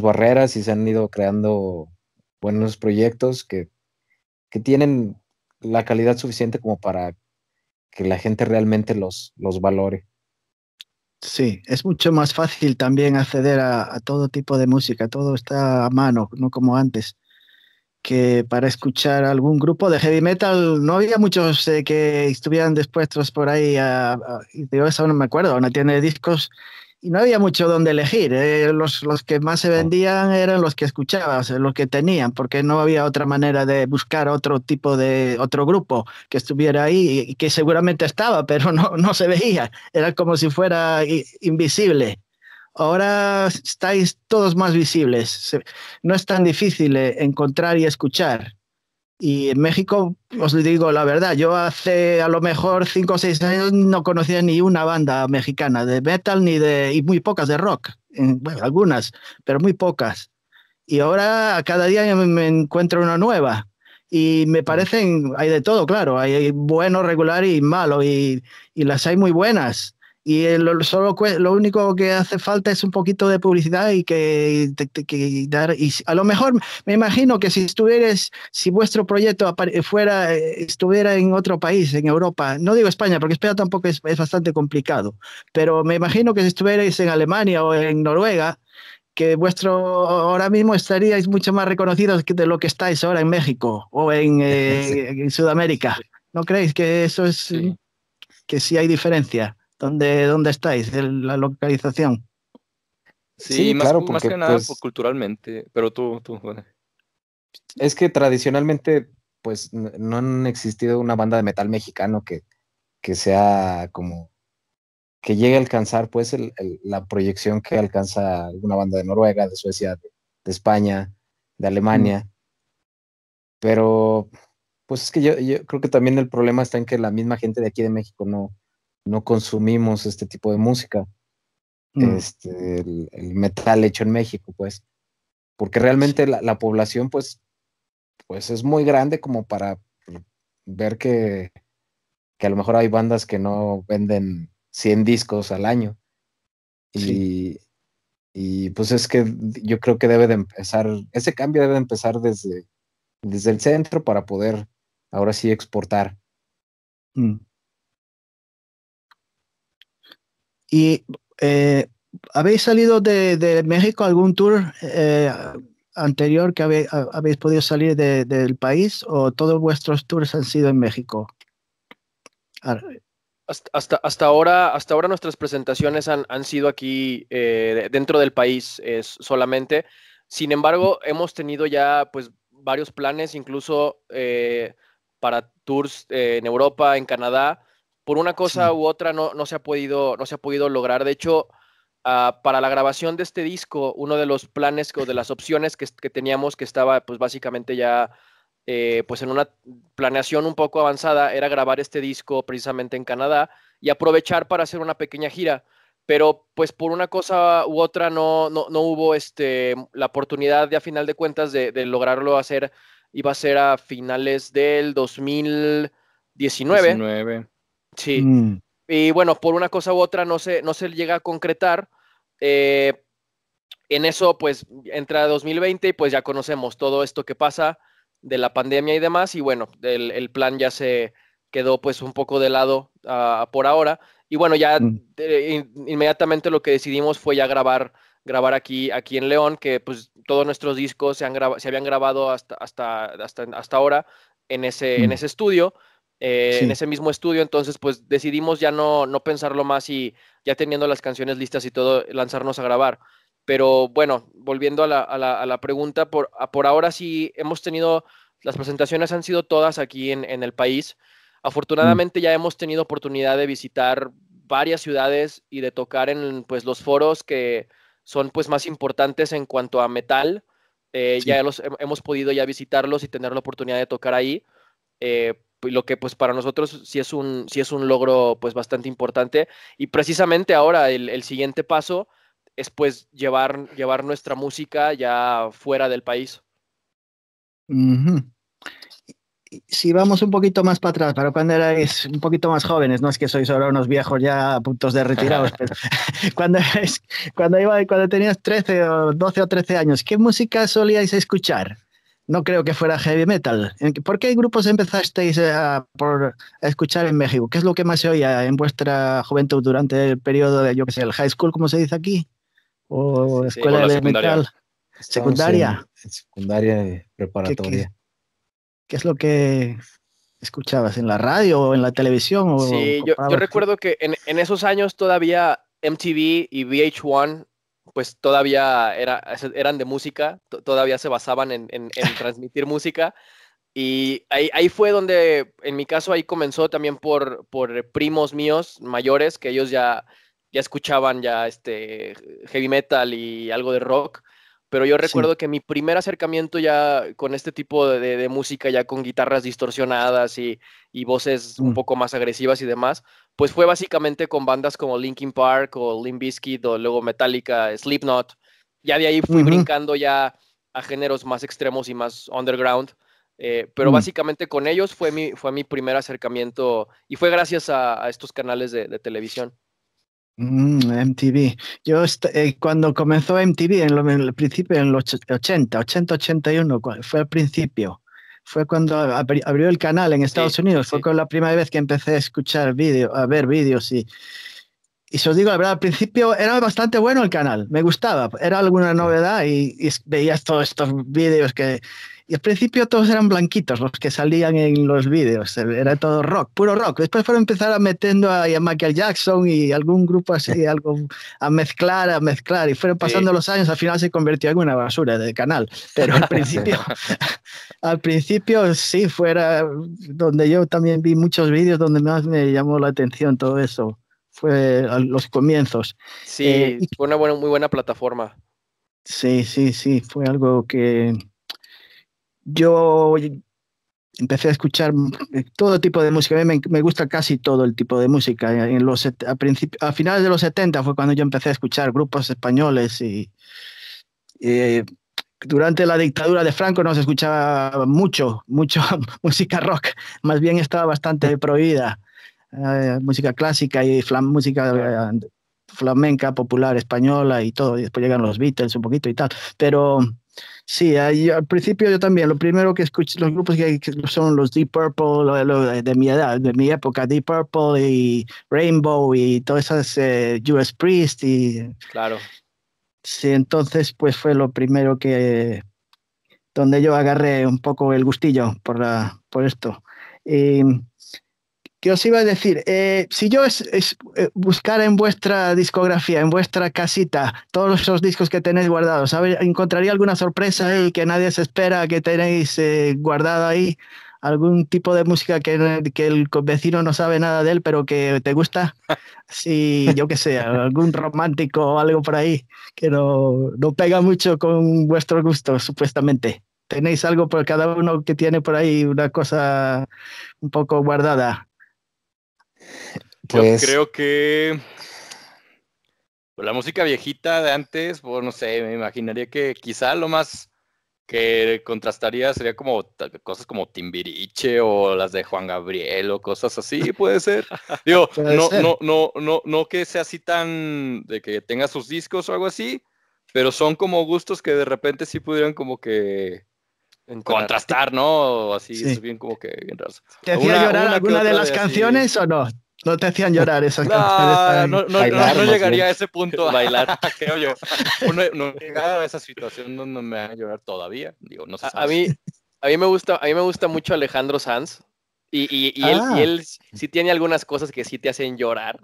barreras y se han ido creando buenos proyectos que tienen la calidad suficiente como para que la gente realmente los valore. Sí, es mucho más fácil también acceder a todo tipo de música, todo está a mano, no como antes, que para escuchar algún grupo de heavy metal no había muchos que estuvieran dispuestos por ahí yo eso no me acuerdo, no tiene discos y no había mucho donde elegir. Los que más se vendían eran los que escuchabas, los que tenían, porque no había otra manera de buscar otro tipo de otro grupo que estuviera ahí y que seguramente estaba, pero no se veía. Era como si fuera invisible. Ahora estáis todos más visibles. No es tan difícil encontrar y escuchar. Y en México, os digo la verdad, yo hace a lo mejor 5 o 6 años no conocía ni una banda mexicana de metal y muy pocas de rock. Bueno, algunas, pero muy pocas. Y ahora cada día me encuentro una nueva. Y me parecen, hay de todo, claro, hay bueno, regular y malo, y las hay muy buenas. Y lo único que hace falta es un poquito de publicidad y que dar. Y a lo mejor me imagino que si vuestro proyecto estuviera en otro país, en Europa, no digo España, porque España tampoco es bastante complicado, pero me imagino que si estuvierais en Alemania o en Noruega, que ahora mismo estaríais mucho más reconocidos de lo que estáis ahora en México o Sí. en Sudamérica. ¿No creéis que eso es, Sí. que sí hay diferencia? ¿Dónde estáis? La localización. Sí, Sí, claro, más porque que nada pues culturalmente, pero tú, bueno. es que tradicionalmente pues no han existido una banda de metal mexicano que sea como que llegue a alcanzar pues la proyección que alcanza alguna banda de Noruega, de Suecia, de España, de Mm, Alemania, pero pues es que yo creo que también el problema está en que la misma gente de aquí de México no consumimos este tipo de música, mm, el metal hecho en México, pues, porque realmente la población pues es muy grande como para ver que a lo mejor hay bandas que no venden 100 discos al año. sí. Y, y pues es que yo creo que debe de empezar, ese cambio debe de empezar desde el centro para poder ahora sí exportar. Mm. ¿Y habéis salido de México algún tour anterior que habéis podido salir del país o todos vuestros tours han sido en México? Ah, Hasta ahora nuestras presentaciones han sido aquí dentro del país solamente. Sin embargo, hemos tenido ya pues varios planes, incluso para tours en Europa, en Canadá. Por una cosa sí. u otra no se ha podido lograr. De hecho, para la grabación de este disco, uno de los planes o de las opciones que teníamos, que estaba pues básicamente ya pues en una planeación un poco avanzada, era grabar este disco precisamente en Canadá y aprovechar para hacer una pequeña gira. Pero pues por una cosa u otra no hubo la oportunidad de a final de cuentas de lograrlo hacer. Iba a ser a finales del 2019, 19. sí. Mm, Y bueno, por una cosa u otra no se llega a concretar. Eh, en eso, pues entra 2020 y pues ya conocemos todo esto que pasa de la pandemia y demás. Y bueno, el plan ya se quedó pues un poco de lado por ahora. Y bueno, ya mm, inmediatamente lo que decidimos fue ya grabar aquí en León, que pues todos nuestros discos se habían grabado hasta ahora en mm, ese estudio, en sí. ese mismo estudio. Entonces, pues decidimos ya no pensarlo más y ya teniendo las canciones listas y todo, lanzarnos a grabar. Pero bueno, volviendo a la pregunta, por ahora sí hemos tenido, las presentaciones han sido todas aquí en el país. Mm, Afortunadamente ya hemos tenido oportunidad de visitar varias ciudades y de tocar en pues, los foros que son pues, más importantes en cuanto a metal. sí. Hemos podido ya visitarlos y tener la oportunidad de tocar ahí. Lo que pues para nosotros sí es un logro pues bastante importante. Y precisamente ahora el siguiente paso es pues llevar nuestra música ya fuera del país. Ujú. Si vamos un poquito más para atrás, para cuando erais un poquito más jóvenes, no es que sois ahora unos viejos ya a puntos de retirados, pero cuando, cuando tenías 13 o 12 o 13 años, ¿qué música solíais escuchar? no creo que fuera heavy metal. ¿Por qué grupos empezasteis a escuchar en México? ¿Qué es lo que más se oía en vuestra juventud durante el periodo de, yo qué sé, el high school, como se dice aquí? ¿O Sí, sí. O escuela la elemental? secundaria. Estábamos ¿Secundaria? en secundaria y ¿Qué, qué, preparatoria. qué es lo que escuchabas? ¿En la radio o en la televisión? ¿O Sí, yo comprabas? recuerdo que en esos años todavía MTV y VH1 pues todavía eran de música, todavía se basaban en transmitir música. Y ahí fue donde, en mi caso, ahí comenzó también por primos míos mayores, que ellos ya escuchaban ya heavy metal y algo de rock. Pero yo Sí. recuerdo que mi primer acercamiento ya con este tipo de música, ya con guitarras distorsionadas y voces un Mm. poco más agresivas y demás, pues fue básicamente con bandas como Linkin Park o Limp Bizkit o luego Metallica, Slipknot. Ya de ahí fui Ujú. brincando ya a géneros más extremos y más underground. Pero Mm. básicamente con ellos fue mi primer acercamiento y fue gracias a estos canales de televisión. MTV. Cuando comenzó MTV, en el principio, en los 81, fue al principio. Fue cuando abrió el canal en Sí, Estados sí, Unidos. Fue sí. con la primera vez que empecé a escuchar vídeos, a ver vídeos. Y si os digo la verdad, al principio era bastante bueno el canal. Me gustaba. Era alguna Sí. novedad y veías todos estos vídeos que... Y al principio todos eran blanquitos los que salían en los vídeos. Era todo rock, puro rock. Después fueron a empezar a metiendo a Michael Jackson y algún grupo así, algo a mezclar. Y fueron Sí. pasando los años, al final se convirtió en una basura de canal. Pero al principio, al principio sí, fuera donde yo también vi muchos vídeos donde más me llamó la atención todo eso. Fue a los comienzos. Sí, Y fue una muy buena plataforma. sí, sí, sí, fue algo que yo empecé a escuchar todo tipo de música. A mí me gusta casi todo el tipo de música. A finales de los 70 fue cuando yo empecé a escuchar grupos españoles y durante la dictadura de Franco no se escuchaba mucho música rock. Más bien estaba bastante prohibida. Música clásica y Claro. música flamenca popular española y todo. Y después llegan los Beatles un poquito y tal. Pero sí, al principio yo también, lo primero que escuché, los grupos que son los Deep Purple, de mi edad, de mi época, Deep Purple y Rainbow y todas esas US Priest y Claro. sí, entonces pues fue lo primero donde yo agarré un poco el gustillo por esto. Y, ¿qué os iba a decir? Si yo buscara en vuestra discografía, en vuestra casita, todos esos discos que tenéis guardados, ¿encontraría alguna sorpresa ahí que nadie se espera que tenéis guardado ahí? ¿Algún tipo de música que el vecino no sabe nada de él, pero que te gusta? Sí, yo qué sé, algún romántico o algo por ahí que no pega mucho con vuestros gustos, supuestamente. ¿Tenéis algo por cada uno que tiene por ahí una cosa un poco guardada? Yo Pues creo que la música viejita de antes, pues no sé, me imaginaría que quizá lo más que contrastaría sería como cosas como Timbiriche o las de Juan Gabriel o cosas así, puede ser. Digo, Puede ser. no que sea así tan de que tenga sus discos o algo así, pero son como gustos que de repente sí pudieran como que Entrar. contrastar, ¿no? O así es Sí. bien como que bien raros. ¿Te hacía llorar Una que alguna de otra las de así. canciones o no? ¿No te hacían llorar esas canciones No, ahí? bailar no más bien. llegaría a ese punto, Bailar. creo yo. No he llegado a esa situación donde me haga llorar todavía. Digo, no se A, a sabe. mí, a mí me gusta mucho Alejandro Sanz y Ah, él sí tiene algunas cosas que sí te hacen llorar.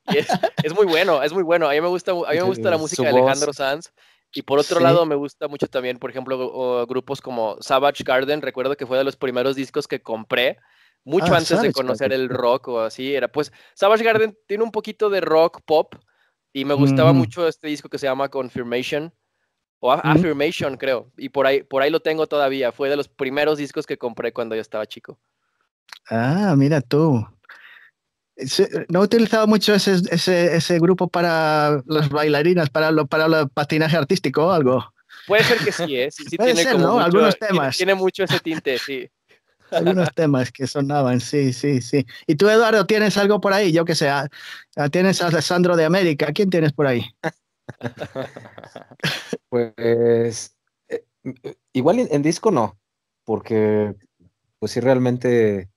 Y es muy bueno, es muy bueno. A mí me gusta la música Su de voz, Alejandro Sanz. Y por otro sí. lado, me gusta mucho también, por ejemplo, grupos como Savage Garden. Recuerdo que fue de los primeros discos que compré, mucho Ah, antes de sabes, conocer el rock o así. Era pues, Savage Garden tiene un poquito de rock pop y me gustaba Ujú, mucho este disco que se llama Confirmation o ujú. Affirmation, creo. Y por ahí lo tengo todavía. Fue de los primeros discos que compré cuando yo estaba chico. Ah, mira tú. No he utilizado mucho ese grupo para las bailarinas, para el patinaje artístico o algo. Puede ser que sí, ¿eh? Sí, sí Puede tiene ser, como ¿no? mucho, Algunos temas. tiene mucho ese tinte, sí. Algunos temas que sonaban, sí, sí, sí. ¿Y tú, Eduardo, tienes algo por ahí? Yo que sé, tienes a Alessandro de América. ¿Quién tienes por ahí? pues Igual en disco no, porque pues sí realmente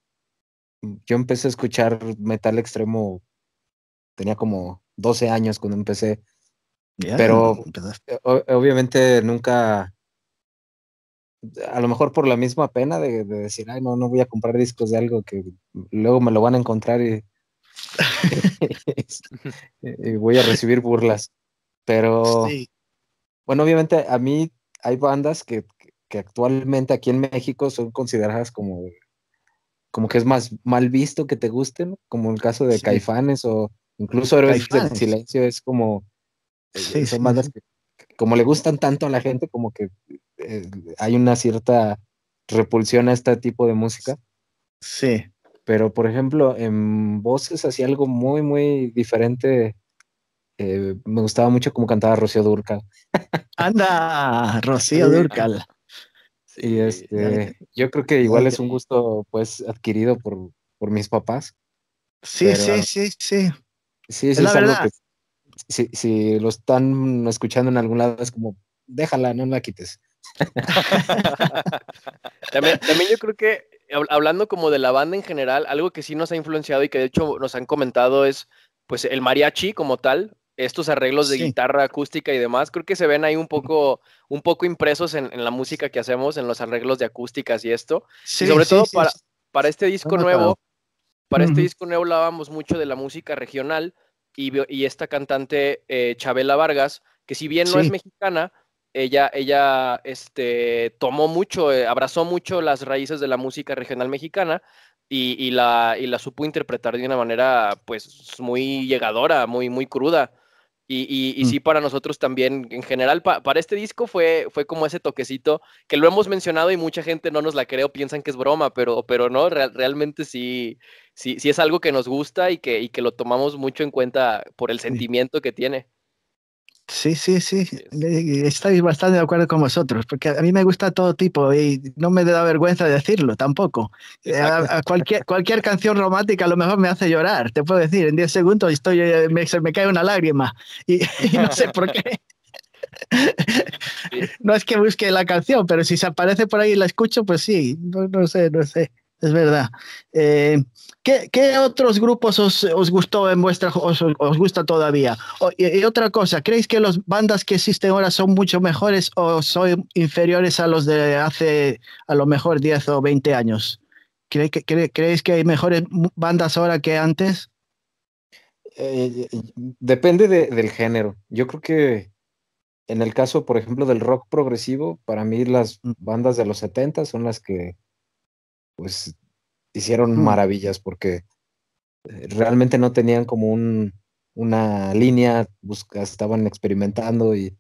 yo empecé a escuchar metal extremo, tenía como 12 años cuando empecé, Ya, pero empezaste. obviamente nunca, a lo mejor por la misma pena de decir, ay, no voy a comprar discos de algo que luego me lo van a encontrar y voy a recibir burlas. Pero Sí, bueno, obviamente a mí hay bandas que actualmente aquí en México son consideradas como que es más mal visto que te gusten, como el caso de sí. Caifanes o incluso Héroes del Caifanes. Silencio, es como, Sí, son sí, bandas sí. que como le gustan tanto a la gente, como que hay una cierta repulsión a este tipo de música. Sí. Pero, por ejemplo, en voces hacía algo muy, muy diferente. Me gustaba mucho cómo cantaba Rocío Dúrcal. Anda, Rocío Sí, Dúrcal. y Sí, Ya, yo creo que ya, igual ya. es un gusto pues adquirido por mis papás, Sí, sí, pero sí, sí. sí, Es sí la es algo verdad. que si lo están escuchando en algún lado es como, déjala, no la quites. también yo creo que hablando como de la banda en general, algo que sí nos ha influenciado y que de hecho nos han comentado es pues el mariachi como tal, estos arreglos de Sí. guitarra acústica y demás, creo que se ven ahí un poco impresos en la música que hacemos, en los arreglos de acústicas y esto, y Sí, sobre sí, todo sí, sí. para este Lo he disco nuevo, notado. Ujú. hablábamos mucho de la música regional y esta cantante Chabela Vargas, que si bien no es Sí. mexicana, ella tomó mucho, abrazó mucho las raíces de la música regional mexicana y la supo interpretar de una manera pues muy llegadora, muy cruda. Y Mm. sí, para nosotros también, en general, para este disco fue como ese toquecito que lo hemos mencionado y mucha gente no nos la cree o piensan que es broma, pero no, realmente sí es algo que nos gusta y que lo tomamos mucho en cuenta por el Sí. sentimiento que tiene. Sí, sí, sí, Así es. estoy bastante de acuerdo con vosotros, porque a mí me gusta todo tipo y no me da vergüenza decirlo tampoco. Exacto. A cualquier canción romántica a lo mejor me hace llorar, te puedo decir, en 10 segundos se me cae una lágrima y, y no sé por qué. Sí. No es que busque la canción, pero si se aparece por ahí y la escucho, pues sí, no sé, no sé, es verdad. Eh, ¿Qué otros grupos os gustó en os gusta todavía? Y otra cosa, ¿creéis que las bandas que existen ahora son mucho mejores o son inferiores a los de hace a lo mejor 10 o 20 años? ¿Creéis que hay mejores bandas ahora que antes? Depende del género. Yo creo que en el caso, por ejemplo, del rock progresivo, para mí las Mm, bandas de los 70 son las que pues hicieron mm, maravillas porque realmente no tenían como una línea, estaban experimentando y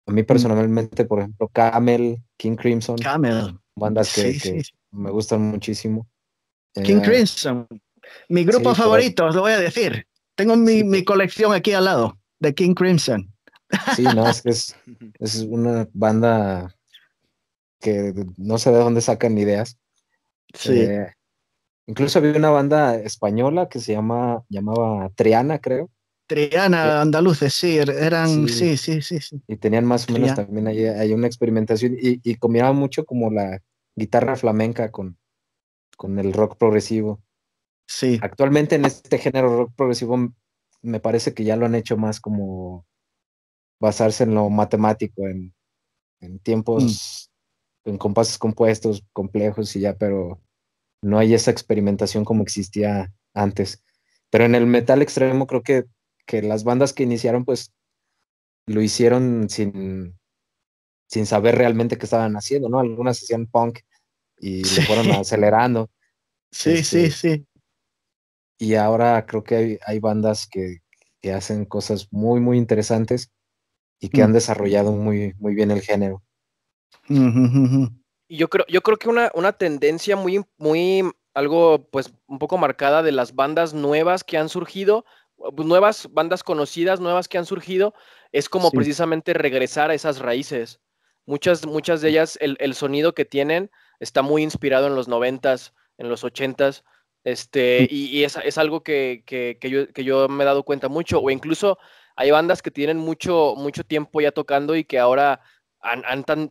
a mí mm. personalmente, por ejemplo, Camel, King Crimson, Camel. bandas Sí, que sí. me gustan muchísimo. King Eh, Crimson. Mi grupo sí, favorito, os lo voy a decir. Tengo sí, mi colección aquí al lado de King Crimson. sí, no, es que es una banda que no sé de dónde sacan ideas. Sí. Eh, Incluso había una banda española que llamaba Triana, creo. Eh, Triana, andaluces, sí, eran, sí, sí, sí, sí, sí. y tenían más o menos Triana, también hay una experimentación y combinaban mucho como la guitarra flamenca con el rock progresivo. sí. Actualmente en este género rock progresivo me parece que ya lo han hecho más como basarse en lo matemático, en Mm, tiempos, en compases compuestos complejos y ya, pero no hay esa experimentación como existía antes. Pero en el metal extremo creo que las bandas que iniciaron pues lo hicieron sin saber realmente qué estaban haciendo, ¿no? Algunas hacían punk y le sí, fueron acelerando, sí, sí, este, sí. y ahora creo que hay bandas que hacen cosas muy, muy interesantes y que han Mm, desarrollado muy, muy bien el género. mm, mm. Y yo creo que una tendencia algo pues un poco marcada de las bandas nuevas que han surgido, pues, nuevas bandas conocidas, nuevas que han surgido, es como Sí. precisamente regresar a esas raíces. Muchas de ellas, el sonido que tienen está muy inspirado en los noventas, en los ochentas, Mm, y es algo que yo me he dado cuenta mucho, o incluso hay bandas que tienen mucho tiempo ya tocando y que ahora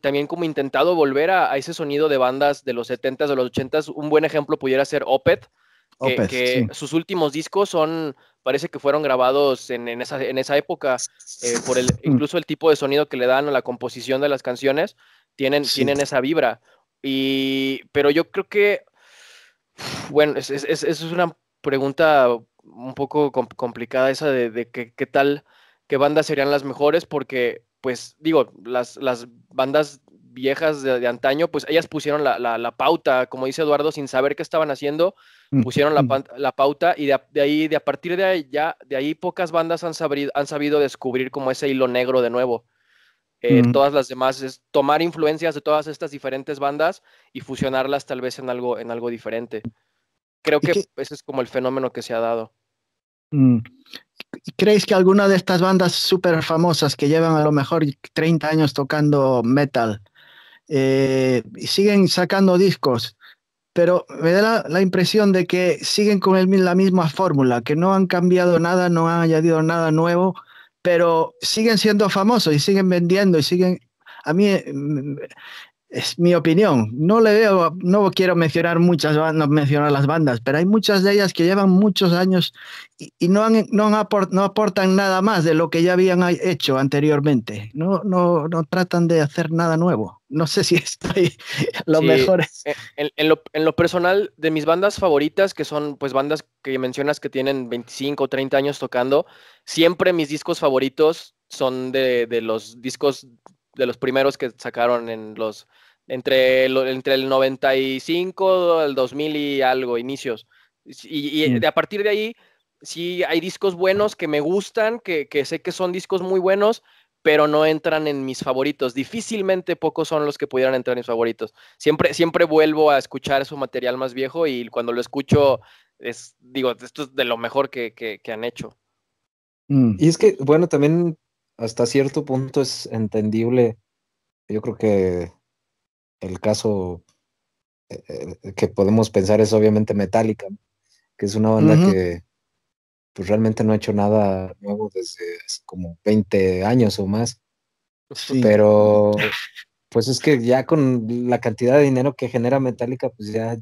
también como intentado volver a ese sonido de bandas de los 70s, de los 80s. Un buen ejemplo pudiera ser Opeth, Opeth, que sí. sus últimos discos parece que fueron grabados en esa época, por incluso el tipo de sonido que le dan a la composición de las canciones, Sí. tienen esa vibra. Pero yo creo que, bueno, es una pregunta un poco complicada esa de qué tal, qué bandas serían las mejores, porque, pues, digo, las bandas viejas de antaño, pues ellas pusieron la pauta, como dice Eduardo, sin saber qué estaban haciendo, pusieron la pauta, y de ahí, a partir de ahí, de ahí pocas bandas han sabido descubrir como ese hilo negro de nuevo. Todas las demás es tomar influencias de todas estas diferentes bandas y fusionarlas tal vez en algo diferente. Creo ¿Y que qué, ese es como el fenómeno que se ha dado. mm, ¿Creéis que alguna de estas bandas súper famosas que llevan a lo mejor 30 años tocando metal y siguen sacando discos, pero me da la impresión de que siguen con la misma fórmula, que no han cambiado nada, no han añadido nada nuevo, pero siguen siendo famosos y siguen vendiendo y siguen... A mí es mi opinión. No le veo, no quiero mencionar muchas bandas, no mencionar las bandas, pero hay muchas de ellas que llevan muchos años y no aportan nada más de lo que ya habían hecho anteriormente. No tratan de hacer nada nuevo. No sé si estoy lo Sí, mejor. en lo personal, de mis bandas favoritas, que son pues bandas que mencionas que tienen 25 o 30 años tocando, siempre mis discos favoritos son de los discos de los primeros que sacaron entre el 95 al 2000 y algo, inicios. Y Mm, de a partir de ahí, sí hay discos buenos que me gustan, que sé que son discos muy buenos, pero no entran en mis favoritos. Difícilmente pocos son los que pudieran entrar en mis favoritos. Siempre vuelvo a escuchar su material más viejo, y cuando lo escucho, digo, esto es de lo mejor que han hecho. mm, Y es que, bueno, también hasta cierto punto es entendible. Yo creo que el caso que podemos pensar es obviamente Metallica, ¿no? Que es una banda ujú, que pues realmente no ha hecho nada nuevo desde hace como 20 años o más, sí, pero pues es que ya con la cantidad de dinero que genera Metallica, pues ya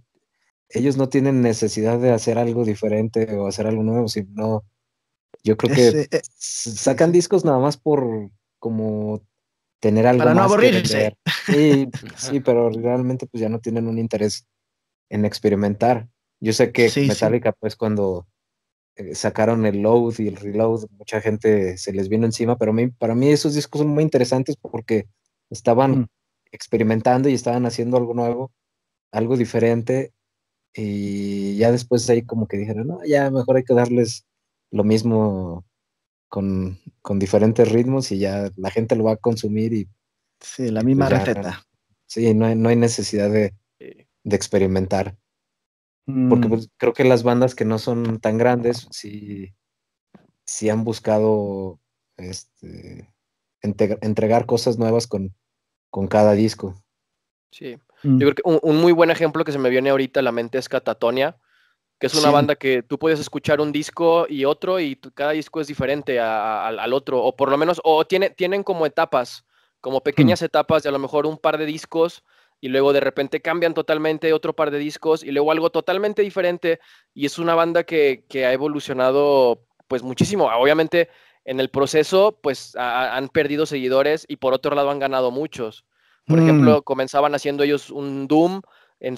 ellos no tienen necesidad de hacer algo diferente o hacer algo nuevo, sino yo creo que sí, sacan discos nada más por como tener algo para no más que aburrirse. vender. Sí, sí, pero realmente pues ya no tienen un interés en experimentar. Yo sé que Sí, sí. Metallica, pues cuando sacaron el Load y el Reload, mucha gente se les vino encima, pero para mí esos discos son muy interesantes porque estaban Mm, experimentando y estaban haciendo algo nuevo, algo diferente, y ya después ahí como que dijeron, no, ya mejor hay que darles lo mismo con diferentes ritmos y ya la gente lo va a consumir sí, la y pues misma ya, receta. sí, no hay necesidad Eh, de experimentar. Porque Mm, pues, creo que las bandas que no son tan grandes sí han buscado este, entregar cosas nuevas con cada disco. sí. Yo mm, creo que un muy buen ejemplo que se me viene ahorita a la mente es Catatonia, que es una sí, banda que tú puedes escuchar un disco y otro, y cada disco es diferente al otro, o por lo menos, o tienen como etapas, como mm, pequeñas etapas de a lo mejor un par de discos, y luego de repente cambian totalmente otro par de discos, y luego algo totalmente diferente, y es una banda que ha evolucionado pues muchísimo. Obviamente en el proceso pues han perdido seguidores, y por otro lado han ganado muchos. Por mm, ejemplo, comenzaban haciendo ellos un Doom en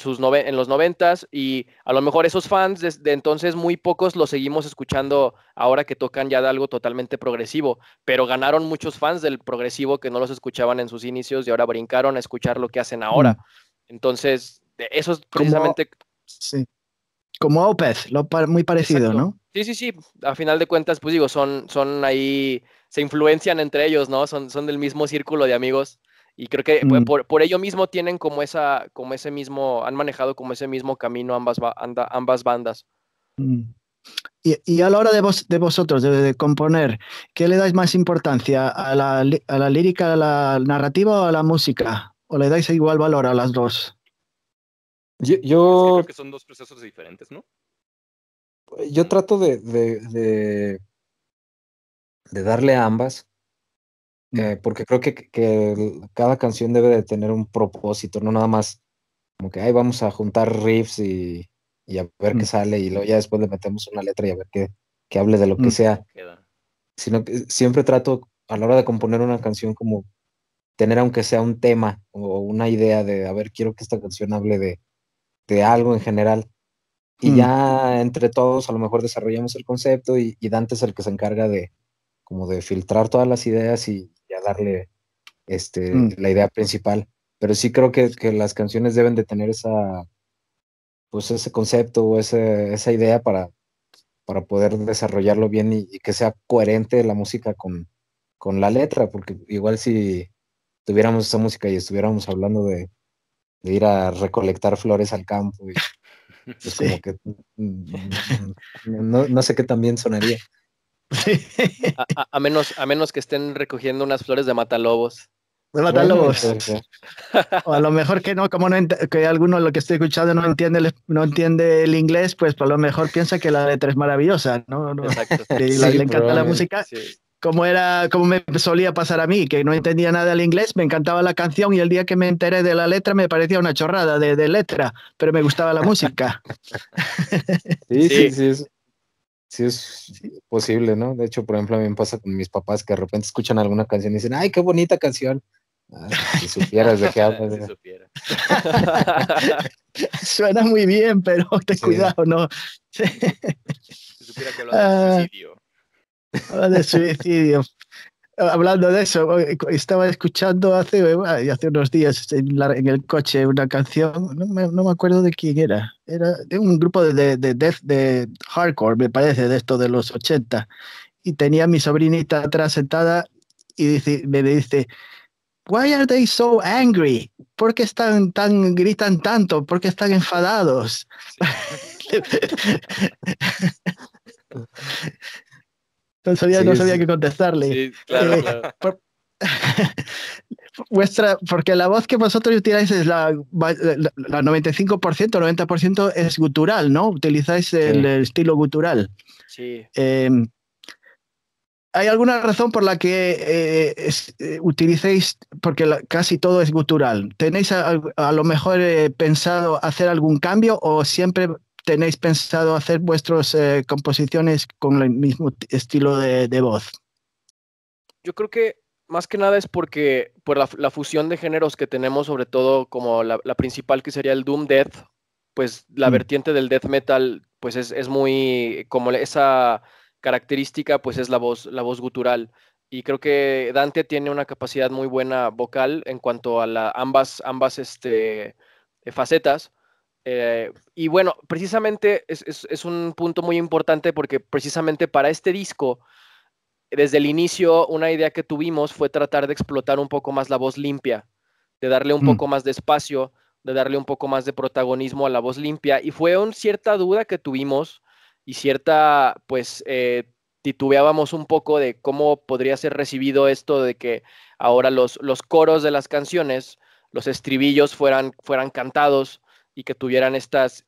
los noventas, y a lo mejor esos fans desde entonces muy pocos los seguimos escuchando ahora que tocan ya de algo totalmente progresivo, pero ganaron muchos fans del progresivo que no los escuchaban en sus inicios y ahora brincaron a escuchar lo que hacen mm. ahora. Entonces, eso es Como, precisamente sí, como Opeth, muy parecido, exacto. ¿no? Sí, sí, sí. A final de cuentas, pues digo, son ahí, se influencian entre ellos, ¿no? Son del mismo círculo de amigos. Y creo que Mm, por ello mismo tienen como ese mismo, han manejado como ese mismo camino ambas bandas. mm. Y a la hora de vosotros, de componer, ¿qué le dais más importancia? ¿A la lírica, a la narrativa o a la música? ¿O le dais igual valor a las dos? Yo, Es que creo yo, que son dos procesos diferentes, ¿no? yo trato de darle a ambas, porque creo que cada canción debe de tener un propósito, no nada más como que, ay, vamos a juntar riffs y a ver qué sale, y luego ya después le metemos una letra y a ver que hable de lo que sea, sino que siempre trato a la hora de componer una canción como tener aunque sea un tema o una idea de, a ver, quiero que esta canción hable de algo en general, y ya entre todos a lo mejor desarrollamos el concepto y Dante es el que se encarga de como de filtrar todas las ideas y ya darle la idea principal. Pero sí creo que las canciones deben de tener pues ese concepto o esa idea para poder desarrollarlo bien y que sea coherente la música con la letra, porque igual si tuviéramos esa música y estuviéramos hablando de ir a recolectar flores al campo, y es como que no sé qué también sonaría. A menos que estén recogiendo unas flores de matalobos. De Bueno, matalobos. O a lo mejor que no, como que alguno lo que estoy escuchando no entiende el inglés, pues a lo mejor piensa que la letra es maravillosa, ¿no? Exacto. Le encanta la música. Sí. Como me solía pasar a mí, que no entendía nada del inglés, me encantaba la canción y el día que me enteré de la letra me parecía una chorrada de letra, pero me gustaba la música. Sí, es posible, ¿no? De hecho, por ejemplo, a mí me pasa con mis papás que de repente escuchan alguna canción y dicen, ¡ay, qué bonita canción! Si supieras de qué hablas. Si supiera. Suena muy bien, pero ten cuidado, ¿no? Si supiera que habla de suicidio. Habla de suicidio. Hablando de eso, estaba escuchando hace unos días en el coche una canción, no me acuerdo de quién era de un grupo de hardcore, me parece, de esto de los 80, y tenía a mi sobrinita atrás sentada y me dice, "Why are they so angry? ¿Por qué gritan tanto? ¿Por qué están enfadados?" No sabía qué contestarle. Sí, claro. Porque la voz que vosotros utilizáis es la 95%, 90% es gutural, ¿no? Utilizáis el estilo gutural. Sí. ¿Hay alguna razón por la que utilicéis, porque casi todo es gutural? ¿Tenéis a lo mejor pensado hacer algún cambio o siempre tenéis pensado hacer vuestras composiciones con el mismo estilo de voz? Yo creo que más que nada es porque por la fusión de géneros que tenemos, sobre todo como la principal que sería el Doom Death, pues la vertiente del death metal pues es muy, como esa característica pues es la voz gutural. Y creo que Dante tiene una capacidad muy buena vocal en cuanto a ambas facetas. Y bueno, precisamente es un punto muy importante porque precisamente para este disco, desde el inicio, una idea que tuvimos fue tratar de explotar un poco más la voz limpia, de darle un poco más de espacio, de darle un poco más de protagonismo a la voz limpia. Y fue una cierta duda que tuvimos y cierta, pues, titubeábamos un poco de cómo podría ser recibido esto de que ahora los coros de las canciones, los estribillos fueran cantados y que tuvieran estas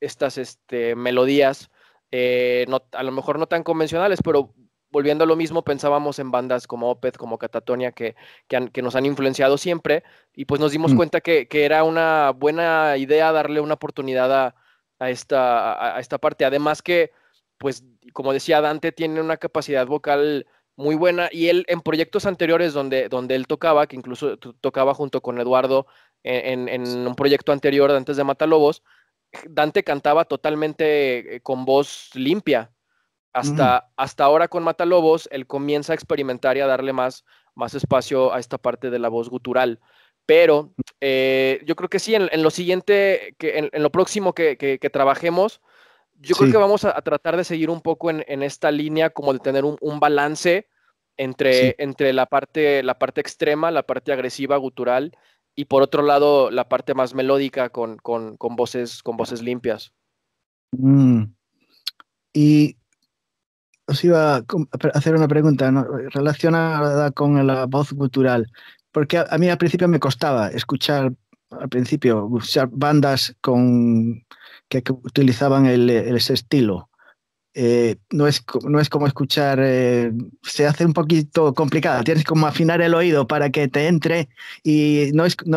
melodías, a lo mejor no tan convencionales, pero volviendo a lo mismo, pensábamos en bandas como Opeth, como Catatonia, que nos han influenciado siempre, y pues nos dimos cuenta que era una buena idea darle una oportunidad a esta parte. Además que, pues, como decía Dante, tiene una capacidad vocal muy buena, y él en proyectos anteriores donde él tocaba, que incluso tocaba junto con Eduardo en un proyecto anterior antes de Matalobos, Dante cantaba totalmente con voz limpia. Hasta ahora con Matalobos, él comienza a experimentar y a darle más espacio a esta parte de la voz gutural. Pero yo creo que sí, en lo siguiente, en lo próximo que trabajemos, yo creo que vamos a tratar de seguir un poco en esta línea, como de tener un balance entre la parte extrema, la parte agresiva, gutural, y por otro lado, la parte más melódica con voces limpias. Y os iba a hacer una pregunta, ¿no?, relacionada con la voz gutural, porque a mí al principio me costaba escuchar bandas que utilizaban ese estilo. no es como escuchar, se hace un poquito complicada, tienes como afinar el oído para que te entre y,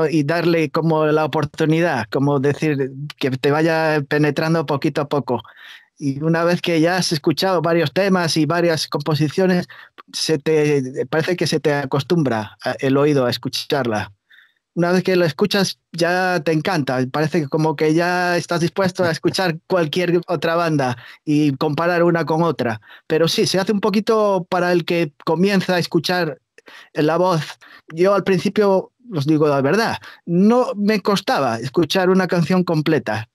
y darle como la oportunidad, como decir, que te vaya penetrando poquito a poco. Y una vez que ya has escuchado varios temas y varias composiciones, parece que se te acostumbra el oído a escucharla. Una vez que lo escuchas, ya te encanta. Parece que como que ya estás dispuesto a escuchar cualquier otra banda y comparar una con otra. Pero sí, se hace un poquito para el que comienza a escuchar la voz. Yo al principio, os digo la verdad, no me costaba escuchar una canción completa.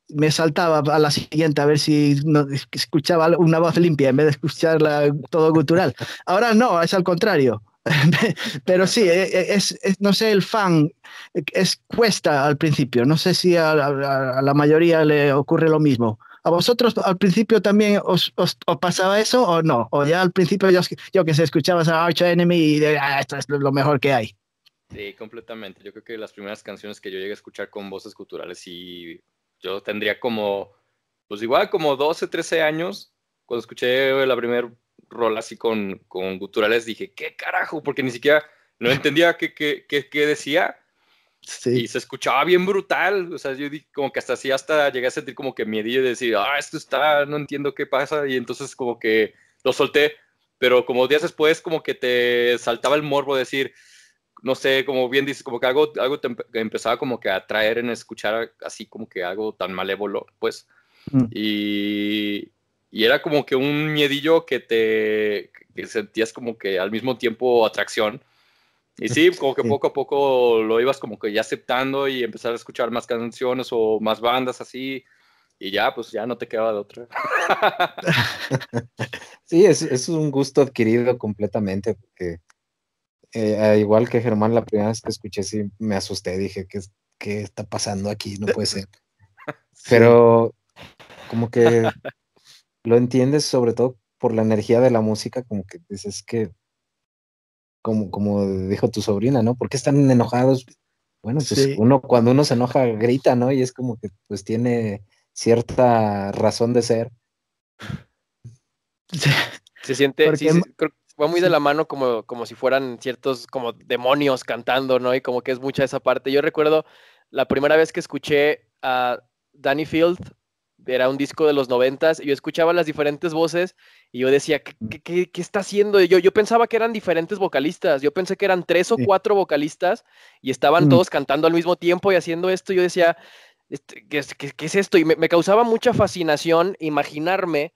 Me saltaba a la siguiente a ver si no, escuchaba una voz limpia en vez de escucharla todo gutural. Ahora no, es al contrario. Pero sí, no sé, el fan cuesta al principio. No sé si a la mayoría le ocurre lo mismo. ¿A vosotros al principio también os pasaba eso o no? O ya al principio yo que sé, escuchabas a Arch Enemy y esto es lo mejor que hay. Sí, completamente. Yo creo que las primeras canciones que yo llegué a escuchar con voces guturales, sí, yo tendría como, pues igual como 12, 13 años, cuando escuché la primera rola así con guturales, dije, ¿qué carajo? Porque ni siquiera no entendía qué decía. Sí. Y se escuchaba bien brutal, o sea, yo como que hasta llegué a sentir como que miedillo de decir, esto está, no entiendo qué pasa, y entonces como que lo solté, pero como días después como que te saltaba el morbo de decir, no sé, como bien dices, como que algo te empezaba como que a atraer en escuchar así como que algo tan malévolo, pues, y era como que un miedillo que sentías como que al mismo tiempo atracción. Y sí, como que poco a poco lo ibas como que ya aceptando y empezar a escuchar más canciones o más bandas así, y ya, pues ya no te quedaba de otra. Sí, es un gusto adquirido completamente, porque igual que Germán, la primera vez que escuché sí me asusté, dije, ¿qué está pasando aquí? No puede ser. Sí. Pero como que lo entiendes sobre todo por la energía de la música, como que dices que como dijo tu sobrina, ¿no? ¿Por qué están enojados? Bueno, pues Sí. cuando uno se enoja grita, ¿no? Y es como que pues tiene cierta razón de ser. Se siente, Porque, creo que va muy de sí. la mano como si fueran ciertos como demonios cantando, ¿no? Y como que es mucha esa parte. Yo recuerdo la primera vez que escuché a Danny Field, era un disco de los 90s, y yo escuchaba las diferentes voces y yo decía, ¿qué está haciendo? Y yo pensaba que eran diferentes vocalistas, yo pensé que eran 3 o 4 vocalistas y estaban todos cantando al mismo tiempo y haciendo esto. Yo decía, ¿qué es esto? Y me causaba mucha fascinación imaginarme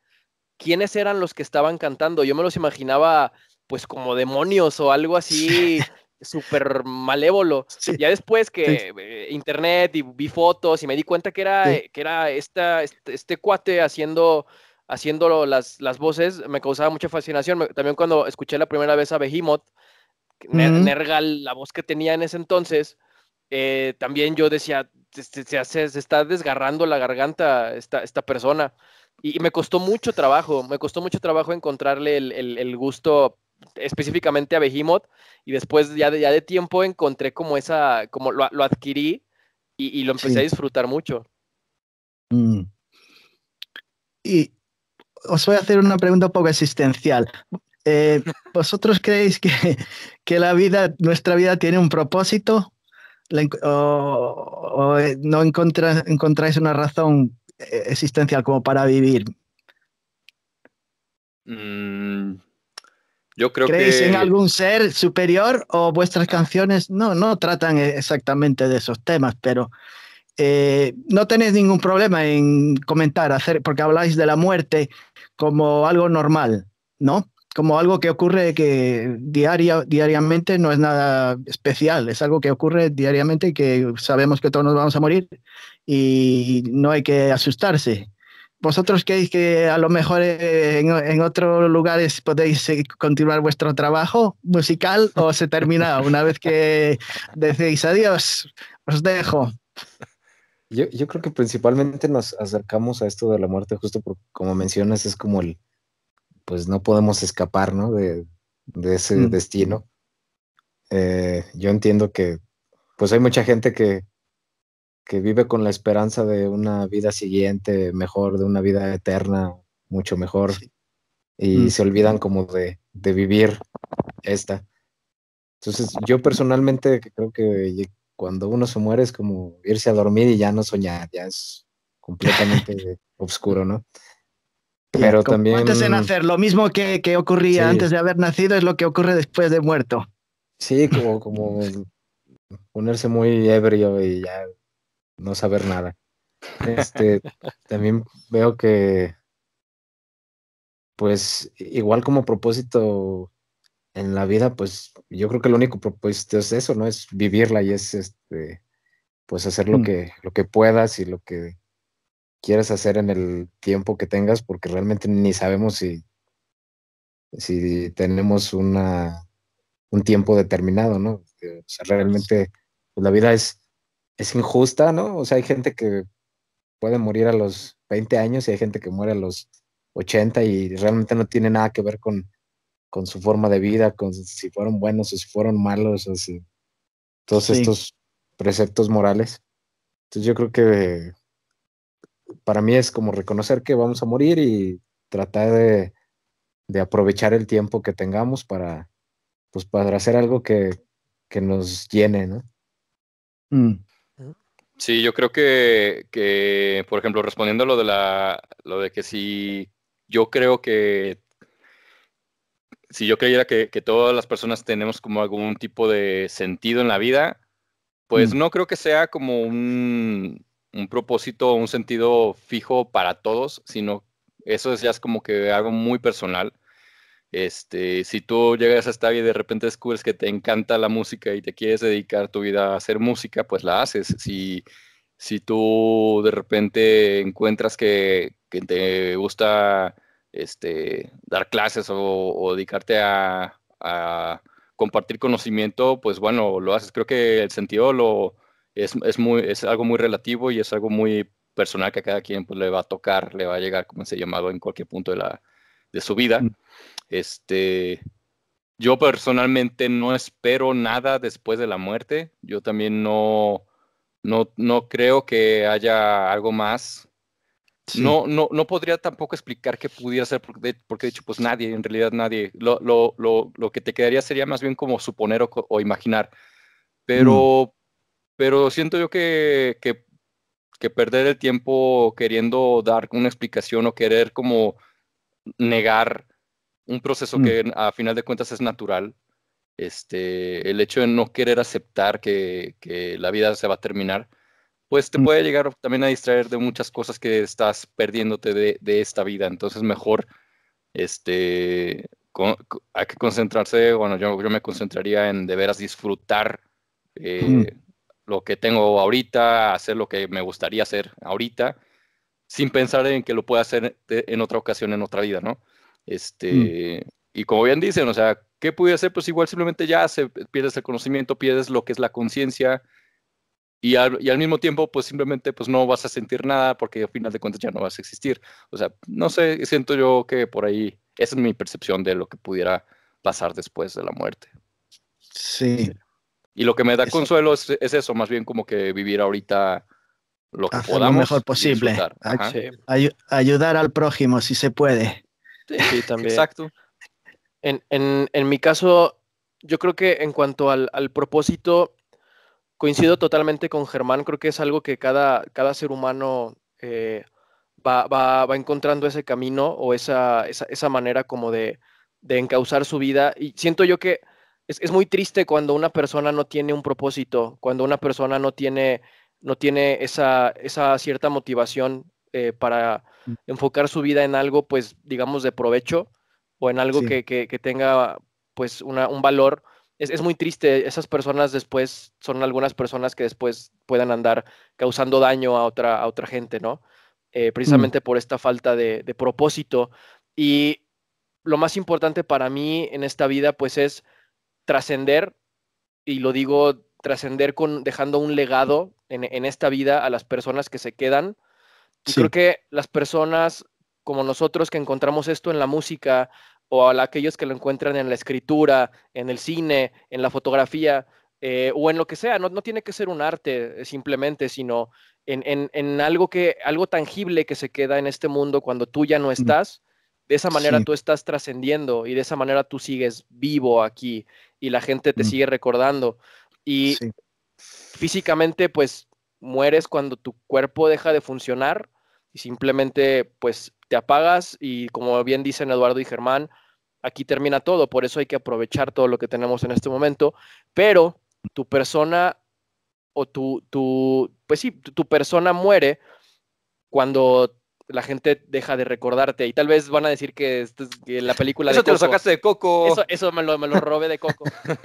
quiénes eran los que estaban cantando. Yo me los imaginaba pues como demonios o algo así súper malévolo. Sí, Ya después sí, que internet y vi fotos y me di cuenta que sí. era este cuate haciendo las voces, me causaba mucha fascinación. También cuando escuché la primera vez a Behemoth, Nergal, la voz que tenía en ese entonces, también yo decía, se está desgarrando la garganta esta persona. Y me costó mucho trabajo encontrarle el gusto específicamente a Behemoth, y después ya de tiempo encontré como como lo adquirí y lo empecé a Sí. disfrutar mucho. Y os voy a hacer una pregunta un poco existencial. ¿Vosotros creéis que nuestra vida tiene un propósito? ¿O no encontráis una razón existencial como para vivir? Mm, yo creo ¿Creéis en que algún ser superior o vuestras canciones no tratan exactamente de esos temas, pero no tenéis ningún problema en comentar, porque habláis de la muerte como algo normal, ¿no? Como algo que ocurre que diariamente, no es nada especial, es algo que ocurre diariamente y que sabemos que todos nos vamos a morir y no hay que asustarse. ¿Vosotros creéis que a lo mejor en otros lugares podéis continuar vuestro trabajo musical o se termina una vez que decís adiós, os dejo? Yo creo que principalmente nos acercamos a esto de la muerte justo porque, como mencionas, es como pues no podemos escapar, ¿no? De ese destino. Yo entiendo que pues hay mucha gente que vive con la esperanza de una vida siguiente, mejor, de una vida eterna, mucho mejor Sí. y se olvidan como de vivir esta. Entonces, yo personalmente creo que cuando uno se muere es como irse a dormir y ya no soñar, ya es completamente oscuro, ¿no? Ya, Pero como antes de también, nacer, lo mismo que ocurría sí, antes de haber nacido es lo que ocurre después de muerto. sí, como ponerse muy ebrio y ya no saber nada. Este, también veo que, pues, igual como propósito en la vida, pues, yo creo que el único propósito es eso, ¿no? Es vivirla y es, pues, hacer Mm. lo que puedas y lo que quieres hacer en el tiempo que tengas, porque realmente ni sabemos si tenemos un tiempo determinado, ¿no? O sea, realmente pues, la vida es injusta, ¿no? O sea, hay gente que puede morir a los 20 años y hay gente que muere a los 80 y realmente no tiene nada que ver con su forma de vida, con si fueron buenos o si fueron malos, o si todos Sí. estos preceptos morales. Entonces yo creo que para mí es como reconocer que vamos a morir y tratar de aprovechar el tiempo que tengamos para, pues, para hacer algo que nos llene, ¿no? Mm. Sí, yo creo que, por ejemplo, respondiendo a lo de que yo creo que si yo creyera que todas las personas tenemos como algún tipo de sentido en la vida, pues Mm. no creo que sea como un propósito, un sentido fijo para todos, sino eso ya es como que algo muy personal. Si tú llegas a esta vida y de repente descubres que te encanta la música y te quieres dedicar tu vida a hacer música, pues la haces. Si tú de repente encuentras que te gusta dar clases o dedicarte a compartir conocimiento, pues bueno, lo haces. Creo que el sentido es algo muy relativo y es algo muy personal que a cada quien pues, le va a tocar, le va a llegar como ese llamado en cualquier punto de su vida. Mm. Este, yo personalmente no espero nada después de la muerte. Yo también no creo que haya algo más. Sí. No podría tampoco explicar qué pudiera ser, porque de hecho, pues nadie, en realidad nadie. Lo que te quedaría sería más bien como suponer o imaginar. Mm. Pero siento yo que perder el tiempo queriendo dar una explicación o querer como negar un proceso Mm. que a final de cuentas es natural. El hecho de no querer aceptar que la vida se va a terminar, pues te Mm. puede llegar también a distraer de muchas cosas que estás perdiéndote de esta vida. Entonces, mejor, hay que concentrarse, bueno, yo me concentraría en de veras disfrutar Mm. eh, lo que tengo ahorita, hacer lo que me gustaría hacer ahorita, sin pensar en que lo pueda hacer en otra ocasión, en otra vida, ¿no? Mm. Y como bien dicen, o sea, ¿qué pudiera hacer? Pues igual simplemente ya pierdes el conocimiento, pierdes lo que es la conciencia y al mismo tiempo, pues simplemente pues no vas a sentir nada porque al final de cuentas ya no vas a existir. O sea, no sé, siento yo que por ahí, esa es mi percepción de lo que pudiera pasar después de la muerte. Sí. Y lo que me da Eso, consuelo es eso, más bien como que vivir ahorita lo que hacer lo mejor podamos y posible. disfrutar. Ajá. Sí, Ayudar al prójimo si se puede. Sí, sí, también. exacto. En mi caso, yo creo que en cuanto al propósito, coincido totalmente con Germán. Creo que es algo que cada ser humano va encontrando ese camino o esa manera como de encauzar su vida. Y siento yo que es muy triste cuando una persona no tiene un propósito, cuando una persona no tiene esa cierta motivación para enfocar su vida en algo, pues, digamos, de provecho o en algo Sí. que tenga, pues, un valor. Es muy triste. Esas personas después son algunas personas que después puedan andar causando daño a otra gente, ¿no? Mm. Precisamente por esta falta de propósito. Y lo más importante para mí en esta vida, pues es trascender, y lo digo, trascender dejando un legado en esta vida a las personas que se quedan. Y creo Sí. que las personas como nosotros que encontramos esto en la música o a aquellos que lo encuentran en la escritura, en el cine, en la fotografía o en lo que sea, no tiene que ser un arte simplemente, sino en algo tangible que se queda en este mundo cuando tú ya no estás. De esa manera tú estás trascendiendo y de esa manera tú sigues vivo aquí y la gente te sigue recordando. Y físicamente, pues, mueres cuando tu cuerpo deja de funcionar y simplemente, pues, te apagas y, como bien dicen Eduardo y Germán, aquí termina todo. Por eso hay que aprovechar todo lo que tenemos en este momento. Pero tu persona o pues sí, tu persona muere cuando la gente deja de recordarte y tal vez van a decir que la película eso de te lo sacaste de Coco. Eso me lo robé de Coco,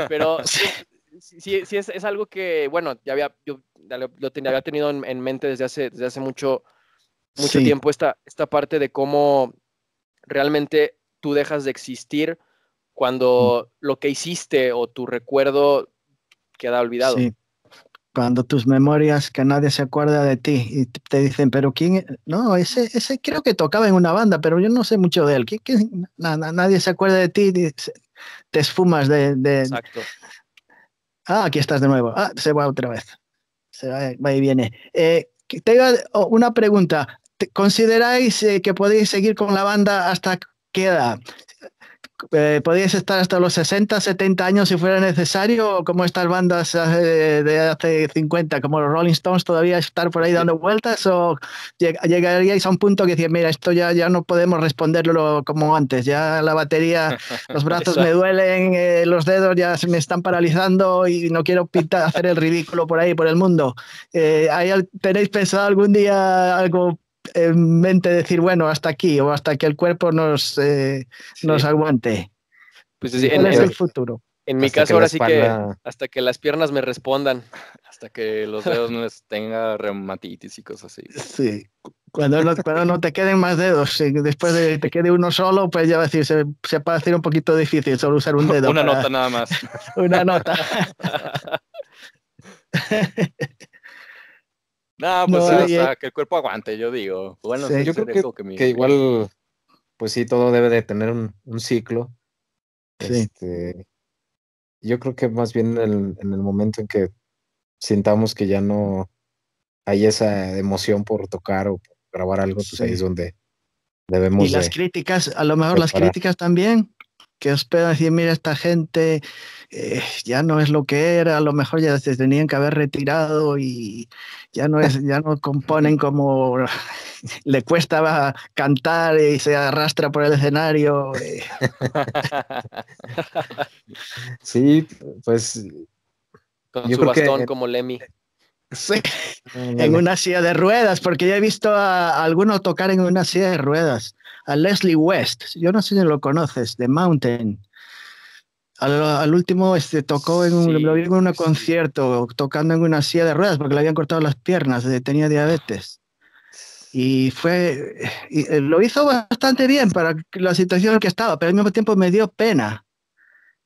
pero sí es algo que, bueno, yo había tenido en mente desde hace mucho tiempo esta parte de cómo realmente tú dejas de existir cuando lo que hiciste o tu recuerdo queda olvidado. Sí. Cuando tus memorias, que nadie se acuerda de ti y te dicen, pero ¿quién? No, ese creo que tocaba en una banda, pero yo no sé mucho de él. Nadie se acuerda de ti, te esfumas Exacto. Aquí estás de nuevo. Se va otra vez. Se va y viene. Tengo una pregunta. ¿Consideráis que podéis seguir con la banda hasta qué edad? ¿Podríais estar hasta los 60, 70 años si fuera necesario? ¿O como estas bandas de hace 50, como los Rolling Stones, todavía estar por ahí dando vueltas? ¿O llegaríais a un punto que decir, mira, esto ya no podemos responderlo como antes? Ya la batería, los brazos me duelen, los dedos ya se me están paralizando y no quiero hacer el ridículo por ahí, por el mundo. ¿Tenéis pensado algún día algo en mente, decir, bueno, hasta aquí o hasta que el cuerpo nos aguante? Pues ¿Cuál es el futuro? En mi caso, ahora sí que hasta que las piernas me respondan. Hasta que los dedos no les tenga reumatitis y cosas así. Sí. Cuando no te queden más dedos, después de te quede uno solo, pues ya va a decir, se puede hacer un poquito difícil solo usar un dedo. Una nota nada más. Una nota. No, pues hasta que el cuerpo aguante, yo digo. Bueno, sí, yo creo que igual, pues sí, todo debe de tener un ciclo. Sí. Yo creo que más bien en el momento en que sintamos que ya no hay esa emoción por tocar o por grabar algo, pues ahí es donde debemos. Y las críticas, a lo mejor las críticas también, que os puedan decir, mira, esta gente ya no es lo que era, a lo mejor ya se tenían que haber retirado y ya no componen como le cuesta cantar y se arrastra por el escenario. Sí, pues con su bastón como Lemmy. Sí, en una silla de ruedas, porque ya he visto a algunos tocar en una silla de ruedas. A Leslie West, yo no sé si lo conoces, de Mountain. Al último tocó lo vi en un concierto, tocando en una silla de ruedas, porque le habían cortado las piernas, tenía diabetes. Y lo hizo bastante bien para la situación en que estaba, pero al mismo tiempo me dio pena.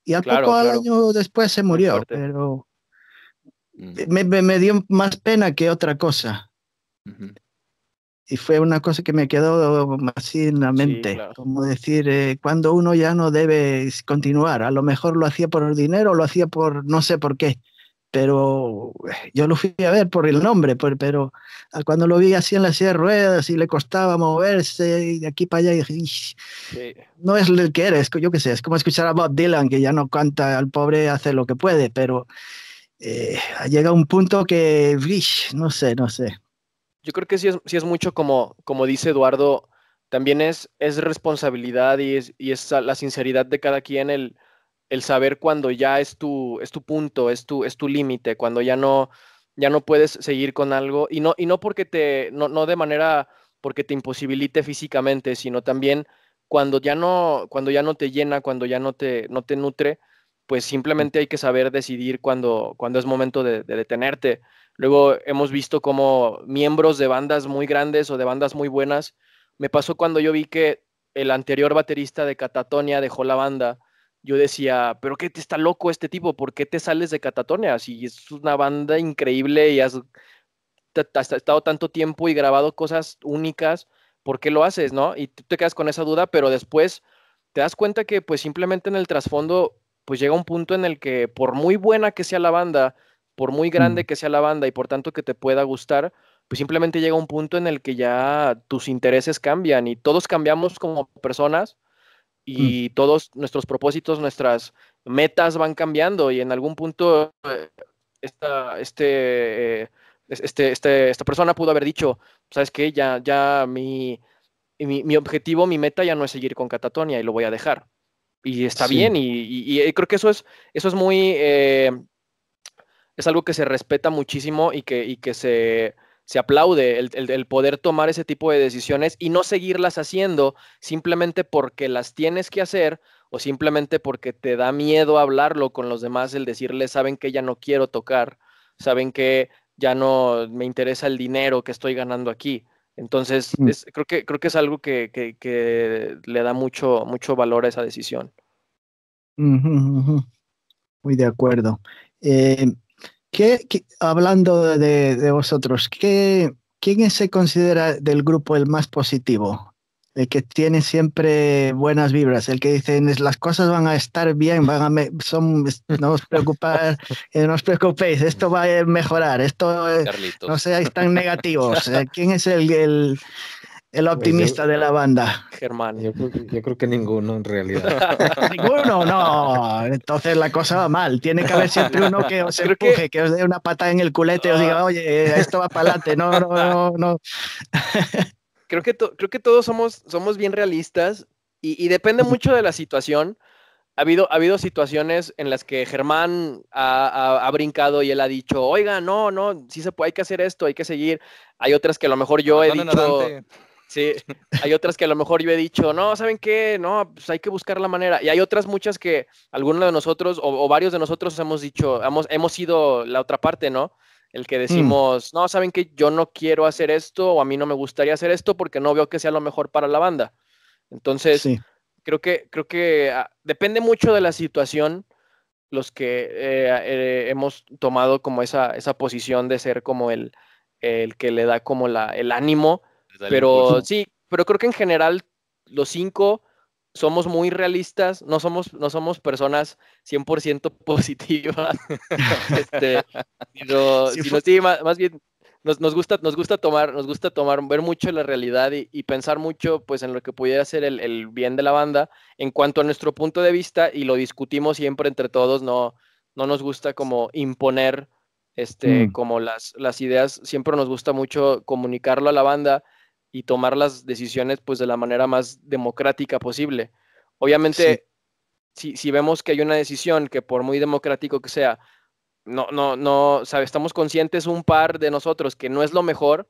Y al año después se murió, pero me dio más pena que otra cosa. Y fue una cosa que me quedó así en la mente, como decir, cuando uno ya no debe continuar. A lo mejor lo hacía por dinero, lo hacía por no sé por qué, pero yo lo fui a ver por el nombre, pero cuando lo vi así en la silla de ruedas y le costaba moverse y de aquí para allá, dije, no es el que eres, yo qué sé, es como escuchar a Bob Dylan, que ya no canta, al pobre hace lo que puede, pero llega un punto que, no sé. Yo creo que sí es mucho como dice Eduardo, también es responsabilidad y es la sinceridad de cada quien el saber cuando ya es tu punto, es tu límite, cuando ya no puedes seguir con algo y no porque no de manera porque te imposibilite físicamente, sino también cuando ya no te llena, cuando ya no te nutre, pues simplemente hay que saber decidir cuando es momento de detenerte. Luego hemos visto como miembros de bandas muy grandes o de bandas muy buenas. Me pasó cuando yo vi que el anterior baterista de Catatonia dejó la banda. Yo decía, ¿pero qué te está loco este tipo? ¿Por qué te sales de Catatonia? Si es una banda increíble y has estado tanto tiempo y grabado cosas únicas, ¿por qué lo haces, no? Y tú te quedas con esa duda, pero después te das cuenta que pues simplemente en el trasfondo pues llega un punto en el que por muy buena que sea la banda, por muy grande que sea la banda y por tanto que te pueda gustar, pues simplemente llega un punto en el que ya tus intereses cambian y todos cambiamos como personas y todos nuestros propósitos, nuestras metas van cambiando y en algún punto esta persona pudo haber dicho, ¿sabes qué? Ya mi objetivo, mi meta ya no es seguir con Catatonia y lo voy a dejar. Y está bien y creo que eso es muy... es algo que se respeta muchísimo y que se aplaude el poder tomar ese tipo de decisiones y no seguirlas haciendo simplemente porque las tienes que hacer o simplemente porque te da miedo hablarlo con los demás, el decirles, saben que ya no quiero tocar, saben que ya no me interesa el dinero que estoy ganando aquí. Entonces, creo que es algo que le da mucho, mucho valor a esa decisión. Muy de acuerdo. Hablando de vosotros, ¿quién se considera del grupo el más positivo? El que tiene siempre buenas vibras, el que dice las cosas van a estar bien, no os preocupéis, esto va a mejorar, no seáis tan negativos. ¿Quién es el optimista Pues de la banda? Germán. yo creo que ninguno en realidad. ¿Ninguno? No, entonces la cosa va mal. Tiene que haber siempre uno que os empuje, que os dé una patada en el culete y os diga, oye, esto va para adelante. No. Creo que todos somos bien realistas y depende mucho de la situación. Ha habido situaciones en las que Germán ha brincado y él ha dicho, oiga, no, sí se puede, hay que hacer esto, hay que seguir. Hay otras que a lo mejor yo he dicho, sí, hay otras que a lo mejor yo he dicho, no, ¿saben qué? No, pues hay que buscar la manera. Y hay otras muchas que algunos de nosotros o varios de nosotros hemos dicho, hemos sido la otra parte, ¿no? El que decimos, no, ¿saben qué? Yo no quiero hacer esto o a mí no me gustaría hacer esto porque no veo que sea lo mejor para la banda. Entonces, sí. creo que depende mucho de la situación los que hemos tomado como esa posición de ser como el que le da como el ánimo, pero sí, pero creo que en general los 5 somos muy realistas, no somos personas 100% positivas, sino sí, más bien nos gusta tomar, ver mucho la realidad y pensar mucho pues en lo que pudiera ser el bien de la banda en cuanto a nuestro punto de vista y lo discutimos siempre entre todos, no nos gusta como imponer como las ideas, siempre nos gusta mucho comunicarlo a la banda y tomar las decisiones pues de la manera más democrática posible. Obviamente, si vemos que hay una decisión que por muy democrático que sea, no, ¿sabes? Estamos conscientes un par de nosotros que no es lo mejor,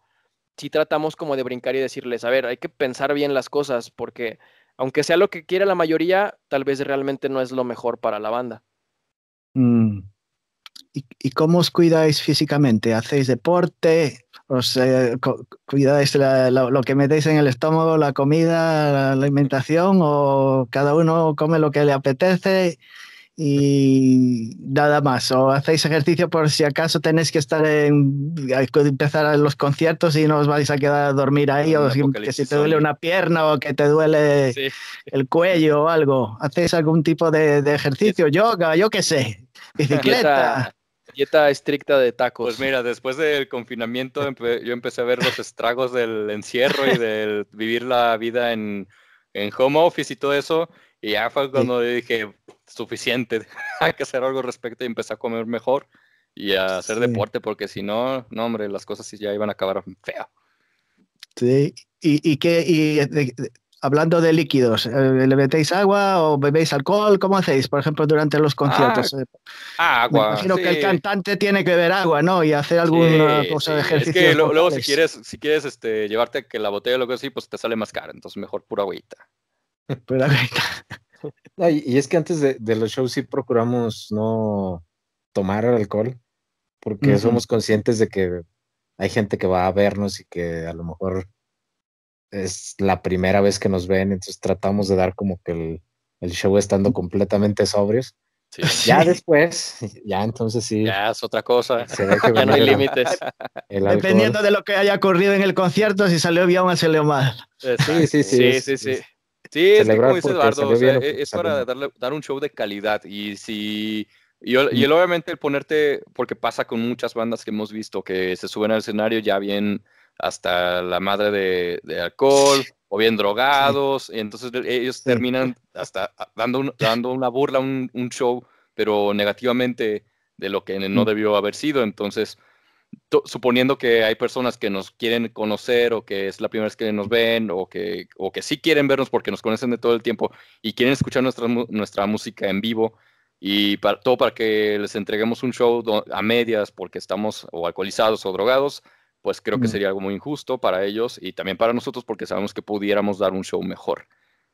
sí tratamos como de brincar y decirles, a ver, hay que pensar bien las cosas, porque aunque sea lo que quiera la mayoría, tal vez realmente no es lo mejor para la banda. ¿Y cómo os cuidáis físicamente? ¿Hacéis deporte? ¿Os cuidáis lo que metéis en el estómago, la comida, la alimentación? ¿O cada uno come lo que le apetece y nada más? ¿O hacéis ejercicio por si acaso tenéis que empezar los conciertos y no os vais a quedar a dormir ahí? ¿O que si te duele una pierna o que te duele el cuello o algo? ¿Hacéis algún tipo de ejercicio? Yoga, yo qué sé, bicicleta. Dieta estricta de tacos. Pues mira, después del confinamiento yo empecé a ver los estragos del encierro y del vivir la vida en home office y todo eso, y ya fue cuando dije, suficiente, hay que hacer algo al respecto y empecé a comer mejor y a hacer deporte, porque si no, hombre, las cosas ya iban a acabar feo. Sí, hablando de líquidos, ¿le metéis agua o bebéis alcohol? ¿Cómo hacéis, por ejemplo, durante los conciertos? Agua. Me imagino que el cantante tiene que beber agua, ¿no? Y hacer alguna cosa de ejercicio. Es que luego si quieres llevarte que la botella o lo que así, pues te sale más caro, entonces mejor pura agüita. Pura agüita. Y es que antes de los shows sí procuramos no tomar alcohol, porque somos conscientes de que hay gente que va a vernos y que a lo mejor es la primera vez que nos ven, entonces tratamos de dar como que el show estando completamente sobrios. Sí. Ya después, ya entonces sí. Ya es otra cosa. Ya no hay límites. Dependiendo de lo que haya ocurrido en el concierto, si salió bien o salió mal. Sí. Sí, es que como dice Eduardo, o sea, es para dar un show de calidad y si Y obviamente el ponerte, porque pasa con muchas bandas que hemos visto que se suben al escenario ya bien hasta la madre de alcohol o bien drogados, y entonces ellos terminan hasta dando una burla, un show, pero negativamente de lo que no debió haber sido. Entonces, suponiendo que hay personas que nos quieren conocer o que es la primera vez que nos ven o que sí quieren vernos porque nos conocen de todo el tiempo y quieren escuchar nuestra música en vivo, y todo para que les entreguemos un show a medias porque estamos o alcoholizados o drogados, pues creo que sería algo muy injusto para ellos y también para nosotros porque sabemos que pudiéramos dar un show mejor.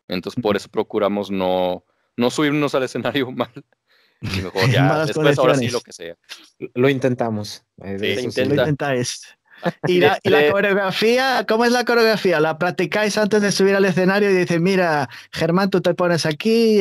Entonces por eso procuramos no subirnos al escenario mal y mejor ya después ahora sí lo que sea. Lo intentamos. Sí, Lo intentáis. ¿Y la coreografía? ¿Cómo es la coreografía? ¿La practicáis antes de subir al escenario y dices, mira, Germán, tú te pones aquí,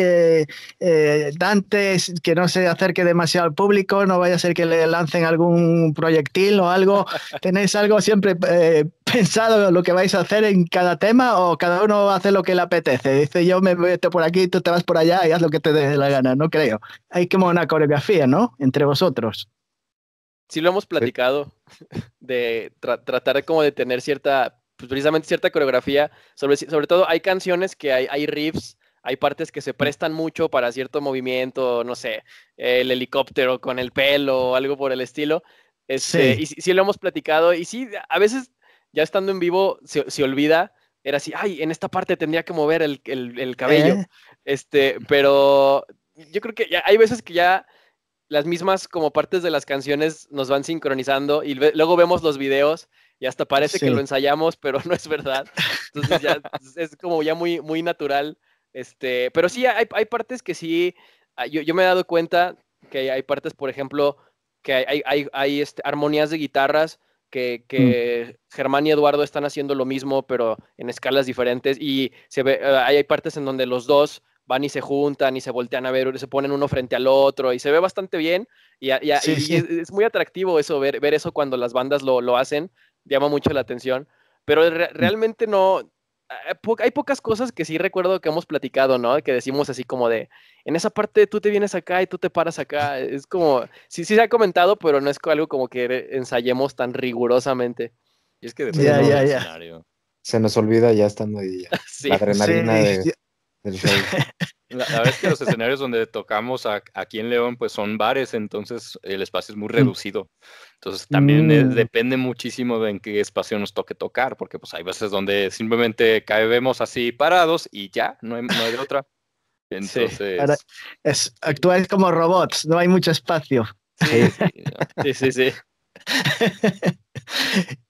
Dante, que no se acerque demasiado al público, no vaya a ser que le lancen algún proyectil o algo? ¿Tenéis algo siempre pensado lo que vais a hacer en cada tema o cada uno hace lo que le apetece? Dice, yo me voy por aquí, tú te vas por allá y haz lo que te dé la gana, no creo. Hay como una coreografía, ¿no? Entre vosotros. Sí lo hemos platicado, de tratar como de tener pues precisamente cierta coreografía, sobre todo hay canciones que hay riffs, hay partes que se prestan mucho para cierto movimiento, no sé, el helicóptero con el pelo o algo por el estilo, y sí lo hemos platicado, y sí, a veces ya estando en vivo se olvida, era así, ay, en esta parte tendría que mover el cabello, pero yo creo que hay veces que ya las mismas como partes de las canciones nos van sincronizando y luego vemos los videos y hasta parece que lo ensayamos, pero no es verdad. Entonces ya es como ya muy, muy natural. Pero sí, hay partes que sí, yo me he dado cuenta que hay partes, por ejemplo, que hay armonías de guitarras que Germán y Eduardo están haciendo lo mismo, pero en escalas diferentes, y se ve, hay partes en donde los dos van y se juntan y se voltean a ver, se ponen uno frente al otro y se ve bastante bien y es muy atractivo eso, ver eso cuando las bandas lo hacen, llama mucho la atención, pero realmente no, hay pocas cosas que sí recuerdo que hemos platicado, ¿no? Que decimos así como de, en esa parte tú te vienes acá y tú te paras acá, es como, sí se ha comentado, pero no es algo como que ensayemos tan rigurosamente. Y es que depende del escenario. Se nos olvida ya estando ahí. Sí, la adrenalina del show. La verdad es que los escenarios donde tocamos aquí en León pues son bares, entonces el espacio es muy reducido. Entonces también depende muchísimo de en qué espacio nos toque tocar, porque pues hay veces donde simplemente caemos así parados y ya, no hay de otra. Entonces... Actuáis como robots, no hay mucho espacio. Sí.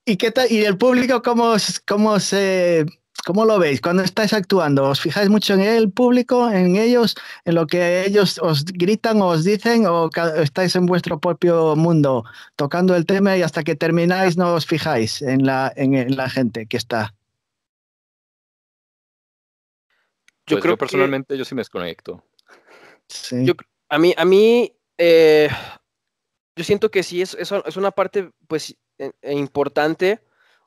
¿Y qué tal? ¿Y el público cómo lo veis cuando estáis actuando? ¿Os fijáis mucho en el público, en ellos, en lo que ellos os gritan o os dicen, o estáis en vuestro propio mundo tocando el tema y hasta que termináis no os fijáis en la gente que está? Yo personalmente yo sí me desconecto. Sí. A mí yo siento que sí es una parte pues importante.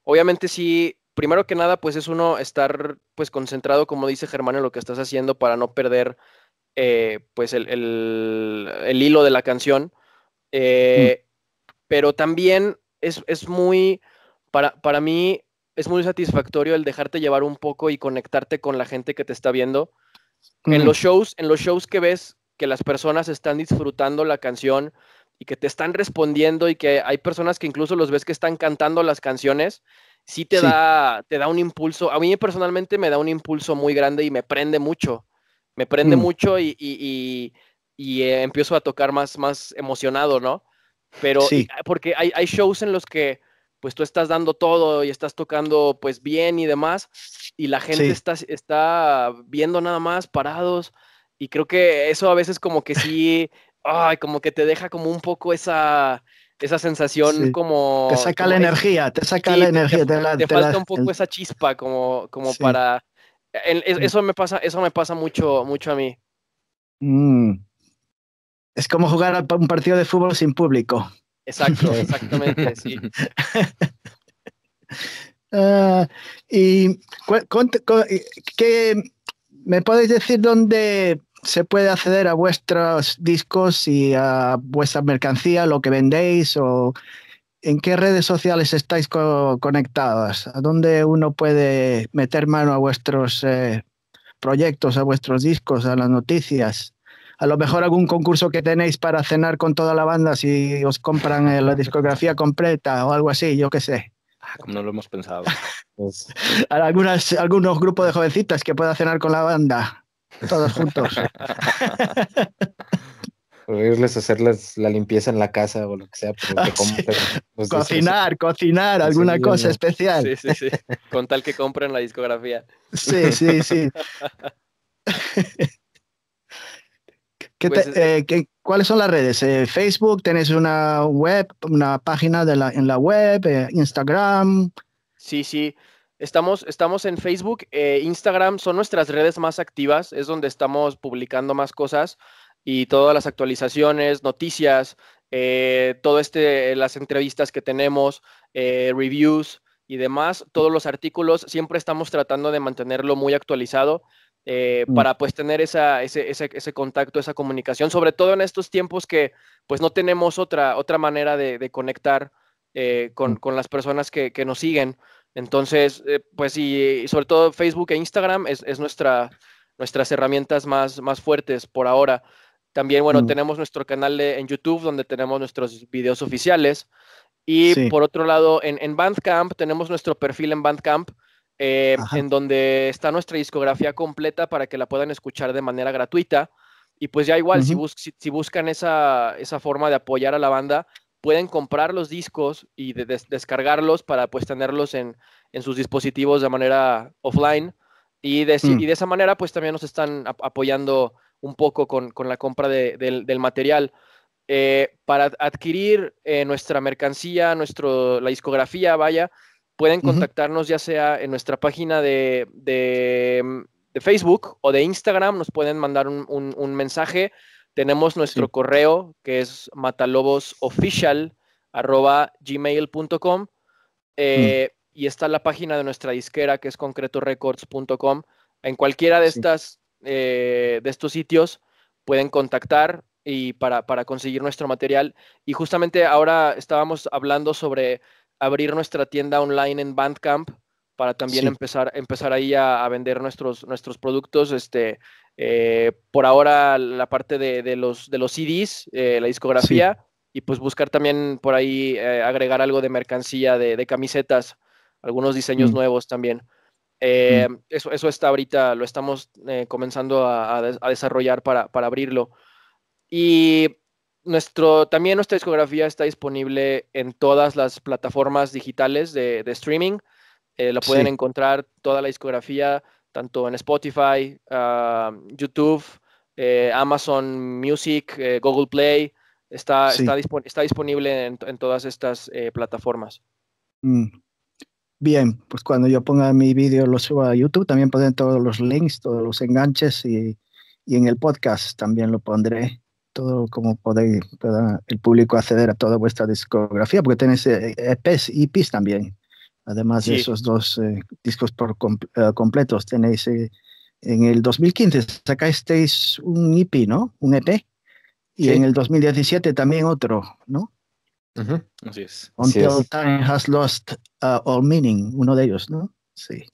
Obviamente sí, primero que nada pues es uno estar pues concentrado, como dice Germán, en lo que estás haciendo para no perder pues el hilo de la canción. Pero también es muy, para mí es muy satisfactorio el dejarte llevar un poco y conectarte con la gente que te está viendo. En los shows que ves que las personas están disfrutando la canción y que te están respondiendo y que hay personas que incluso los ves que están cantando las canciones, sí te da un impulso. A mí personalmente me da un impulso muy grande y me prende mucho. Me prende mucho y empiezo a tocar más emocionado, ¿no? Pero porque hay shows en los que pues tú estás dando todo y estás tocando pues bien y demás, y la gente está viendo nada más parados, y creo que eso a veces como que sí, como que te deja como un poco esa sensación como... Te saca la energía, te falta un poco esa chispa como para... Eso me pasa mucho a mí. Es como jugar un partido de fútbol sin público. Exacto, exactamente, sí. ¿Y qué me podéis decir dónde se puede acceder a vuestros discos y a vuestra mercancía, lo que vendéis, o en qué redes sociales estáis conectados? ¿A dónde uno puede meter mano a vuestros proyectos, a vuestros discos, a las noticias? A lo mejor algún concurso que tenéis para cenar con toda la banda si os compran la discografía completa o algo así, yo qué sé. Como no lo hemos pensado. Pues, Algunos grupos de jovencitas que puedan cenar con la banda, todos juntos. o irles a hacerles la limpieza en la casa o lo que sea, pero que Sí. compren los Cocinar, alguna cosa especial. Sí. Con tal que compren la discografía. Sí. Pues, ¿Cuáles son las redes? Facebook, ¿tenéis una web, una página en la web, Instagram? Sí. Estamos en Facebook, Instagram son nuestras redes más activas, es donde estamos publicando más cosas y todas las actualizaciones, noticias, las entrevistas que tenemos, reviews y demás, todos los artículos, siempre estamos tratando de mantenerlo muy actualizado para pues tener ese contacto, esa comunicación, sobre todo en estos tiempos que pues no tenemos otra manera de conectar con las personas que nos siguen. Entonces, pues sí, y sobre todo Facebook e Instagram es nuestras herramientas más fuertes por ahora. También, bueno, tenemos nuestro canal en YouTube donde tenemos nuestros videos oficiales. Y Sí. por otro lado, en Bandcamp tenemos nuestro perfil en Bandcamp, en donde está nuestra discografía completa para que la puedan escuchar de manera gratuita. Y pues ya igual, si buscan esa forma de apoyar a la banda, pueden comprar los discos y descargarlos para pues tenerlos en sus dispositivos de manera offline. Y de esa manera pues también nos están apoyando un poco con la compra del material. Para adquirir nuestra mercancía, la discografía, vaya, pueden contactarnos ya sea en nuestra página de Facebook o de Instagram, nos pueden mandar un mensaje. Tenemos nuestro correo que es matalobosoficial@gmail.com y está la página de nuestra disquera que es concretorecords.com. En cualquiera de estos sitios pueden contactar y para conseguir nuestro material. Y justamente ahora estábamos hablando sobre abrir nuestra tienda online en Bandcamp para también empezar ahí a vender nuestros productos. Por ahora la parte de los CDs, la discografía, y pues buscar también por ahí agregar algo de mercancía, de camisetas, algunos diseños nuevos también. Eso está ahorita, lo estamos comenzando a desarrollar para abrirlo. Y también nuestra discografía está disponible en todas las plataformas digitales de streaming. La pueden encontrar toda la discografía, tanto en Spotify, YouTube, Amazon Music, Google Play. Está disponible en todas estas plataformas. Bien, pues cuando yo ponga mi vídeo lo subo a YouTube, también pondré todos los links, todos los enganches y en el podcast también lo pondré, todo como pueda el público acceder a toda vuestra discografía, porque tenéis EPs también, además de esos dos discos completos. Tenéis en el 2015 sacasteis un EP, ¿no? Un EP, y en el 2017 también otro, ¿no? Así es. Until Time Has Lost All Meaning, uno de ellos, ¿no? Sí.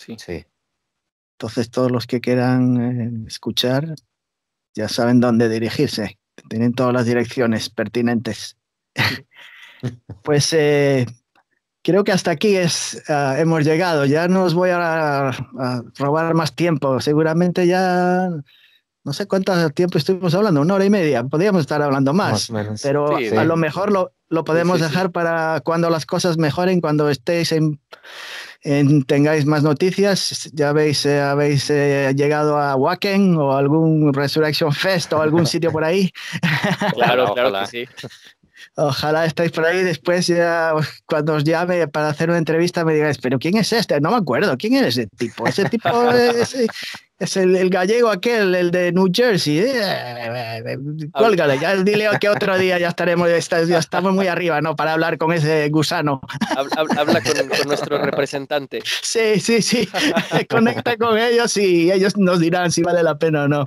Entonces todos los que quieran escuchar ya saben dónde dirigirse. Tienen todas las direcciones pertinentes. Pues creo que hasta aquí hemos llegado. Ya no os voy a robar más tiempo. Seguramente ya no sé cuánto tiempo estuvimos hablando, 1 hora y media. Podríamos estar hablando más o menos. Pero a lo mejor lo podemos dejar para cuando las cosas mejoren, cuando estéis tengáis más noticias. Ya habéis llegado a Wacken o algún Resurrection Fest o algún sitio por ahí. Claro que sí. Ojalá estéis por ahí después, ya, cuando os llame para hacer una entrevista, me digáis, pero ¿quién es este? No me acuerdo, ¿quién es ese tipo? Ese tipo es el gallego aquel, el de New Jersey. Cuélgale, ya dile que otro día ya estamos muy arriba, ¿no? Para hablar con ese gusano. Habla con nuestro representante. Sí, sí, sí. Conecta con ellos y ellos nos dirán si vale la pena o no.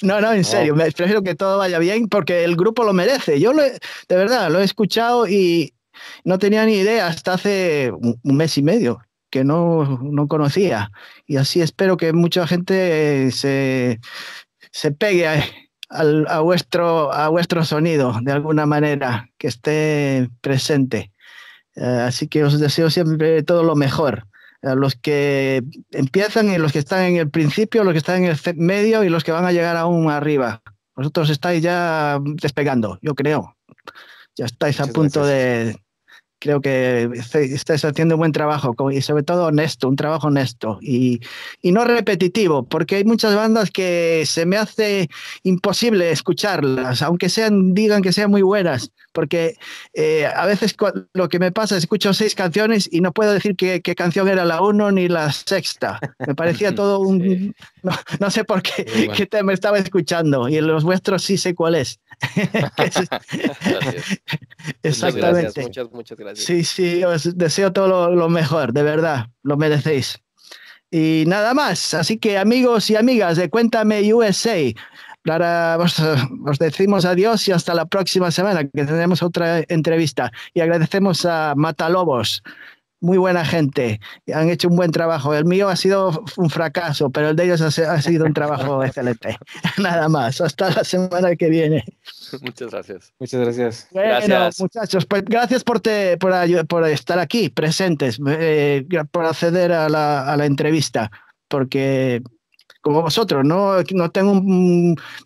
No, no, en serio, me prefiero que todo vaya bien porque el grupo lo merece. De verdad, lo he escuchado y no tenía ni idea hasta hace un mes y medio que no conocía. Y así espero que mucha gente se pegue a vuestro sonido de alguna manera, que esté presente. Así que os deseo siempre todo lo mejor. A los que empiezan y los que están en el principio, los que están en el medio y los que van a llegar aún arriba. Vosotros estáis ya despegando, yo creo. Ya estáis a punto de... Creo que estáis haciendo un buen trabajo y sobre todo honesto, un trabajo honesto y no repetitivo, porque hay muchas bandas que se me hace imposible escucharlas, aunque digan que sean muy buenas, porque a veces lo que me pasa es escucho 6 canciones y no puedo decir qué canción era la 1 ni la sexta. Me parecía todo Sí. No sé por qué tema estaba escuchando y en los vuestros sí sé cuál es. Gracias. Exactamente. Muchas gracias. Sí, sí, os deseo todo lo mejor, de verdad, lo merecéis. Y nada más, así que amigos y amigas de Cuéntame USA, os decimos adiós y hasta la próxima semana, que tendremos otra entrevista. Y agradecemos a Matalobos, muy buena gente, han hecho un buen trabajo. El mío ha sido un fracaso, pero el de ellos ha sido un trabajo excelente. Nada más, hasta la semana que viene. Muchas gracias. Muchas gracias. Bueno, Gracias. muchachos, pues gracias por estar aquí presentes, por acceder a la entrevista, porque como vosotros, no tengo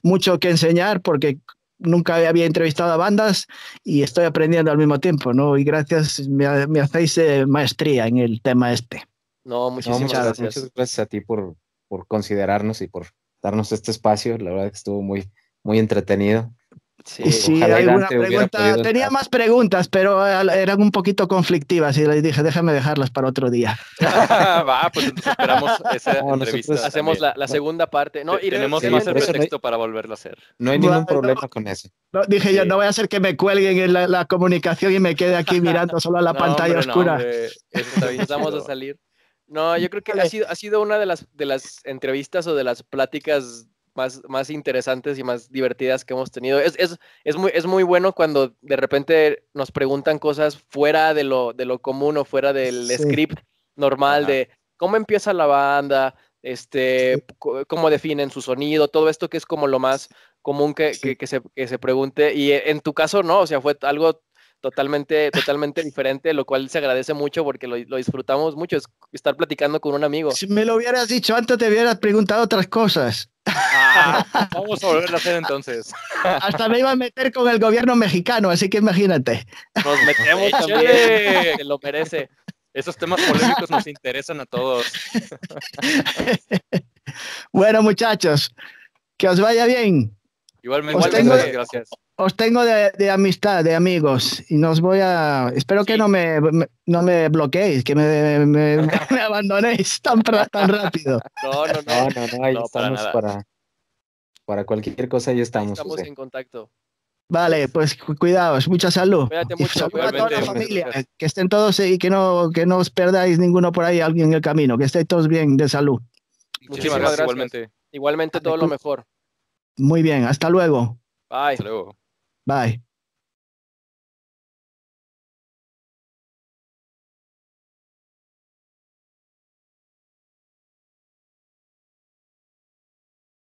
mucho que enseñar porque nunca había entrevistado a bandas y estoy aprendiendo al mismo tiempo, ¿no? Y gracias, me hacéis maestría en el tema este. No, muchísimas gracias. Muchas gracias a ti por considerarnos y por darnos este espacio. La verdad que estuvo muy, muy entretenido. Sí. Sí, Ojalá alguna Dante hubiera pregunta. podido Tenía estar. más preguntas, pero eran un poquito conflictivas y les dije, déjame dejarlas para otro día. Va, pues entonces esperamos esa No, entrevista. nosotros Hacemos también. la segunda parte. No, y Tenemos sí, más por eso pretexto para volverlo a hacer. No hay ningún problema con eso. No, dije yo, Sí. no voy a hacer que me cuelguen en la comunicación y me quede aquí mirando solo a la pantalla oscura. Eso está bien Empezamos a chido. salir. No, yo creo que Vale. ha sido una de las entrevistas o de las pláticas más interesantes y más divertidas que hemos tenido. Es muy bueno cuando de repente nos preguntan cosas fuera de lo común o fuera del Sí. script normal Ajá. de cómo empieza la banda, cómo definen su sonido, todo esto que es como lo más común que se pregunte. Y en tu caso, no, o sea, fue algo totalmente diferente, lo cual se agradece mucho porque lo disfrutamos mucho, es estar platicando con un amigo. Si me lo hubieras dicho antes, te hubieras preguntado otras cosas. Vamos a volverlo a hacer entonces. Hasta me iba a meter con el gobierno mexicano, así que imagínate. Nos metemos también, ¡Échale! que lo merece. Esos temas polémicos nos interesan a todos. Bueno, muchachos, que os vaya bien. Igualmente, tengo- muchas gracias. Os tengo de amistad, de amigos, y espero que Sí. no me bloqueéis, que me abandonéis tan rápido. No, Ahí No, para estamos nada. para cualquier cosa, ahí estamos. estamos José. en contacto. Vale, pues cuidaos, mucha salud. Cuídate Y mucho, salud a toda la igualmente, familia, muchas gracias. que estén todos y que no os perdáis ninguno por ahí, alguien en el camino, que estéis todos bien de salud. Muchísimas Gracias, gracias. igualmente. Igualmente todo lo mejor. Muy bien, hasta luego. Bye. Hasta luego. Bye.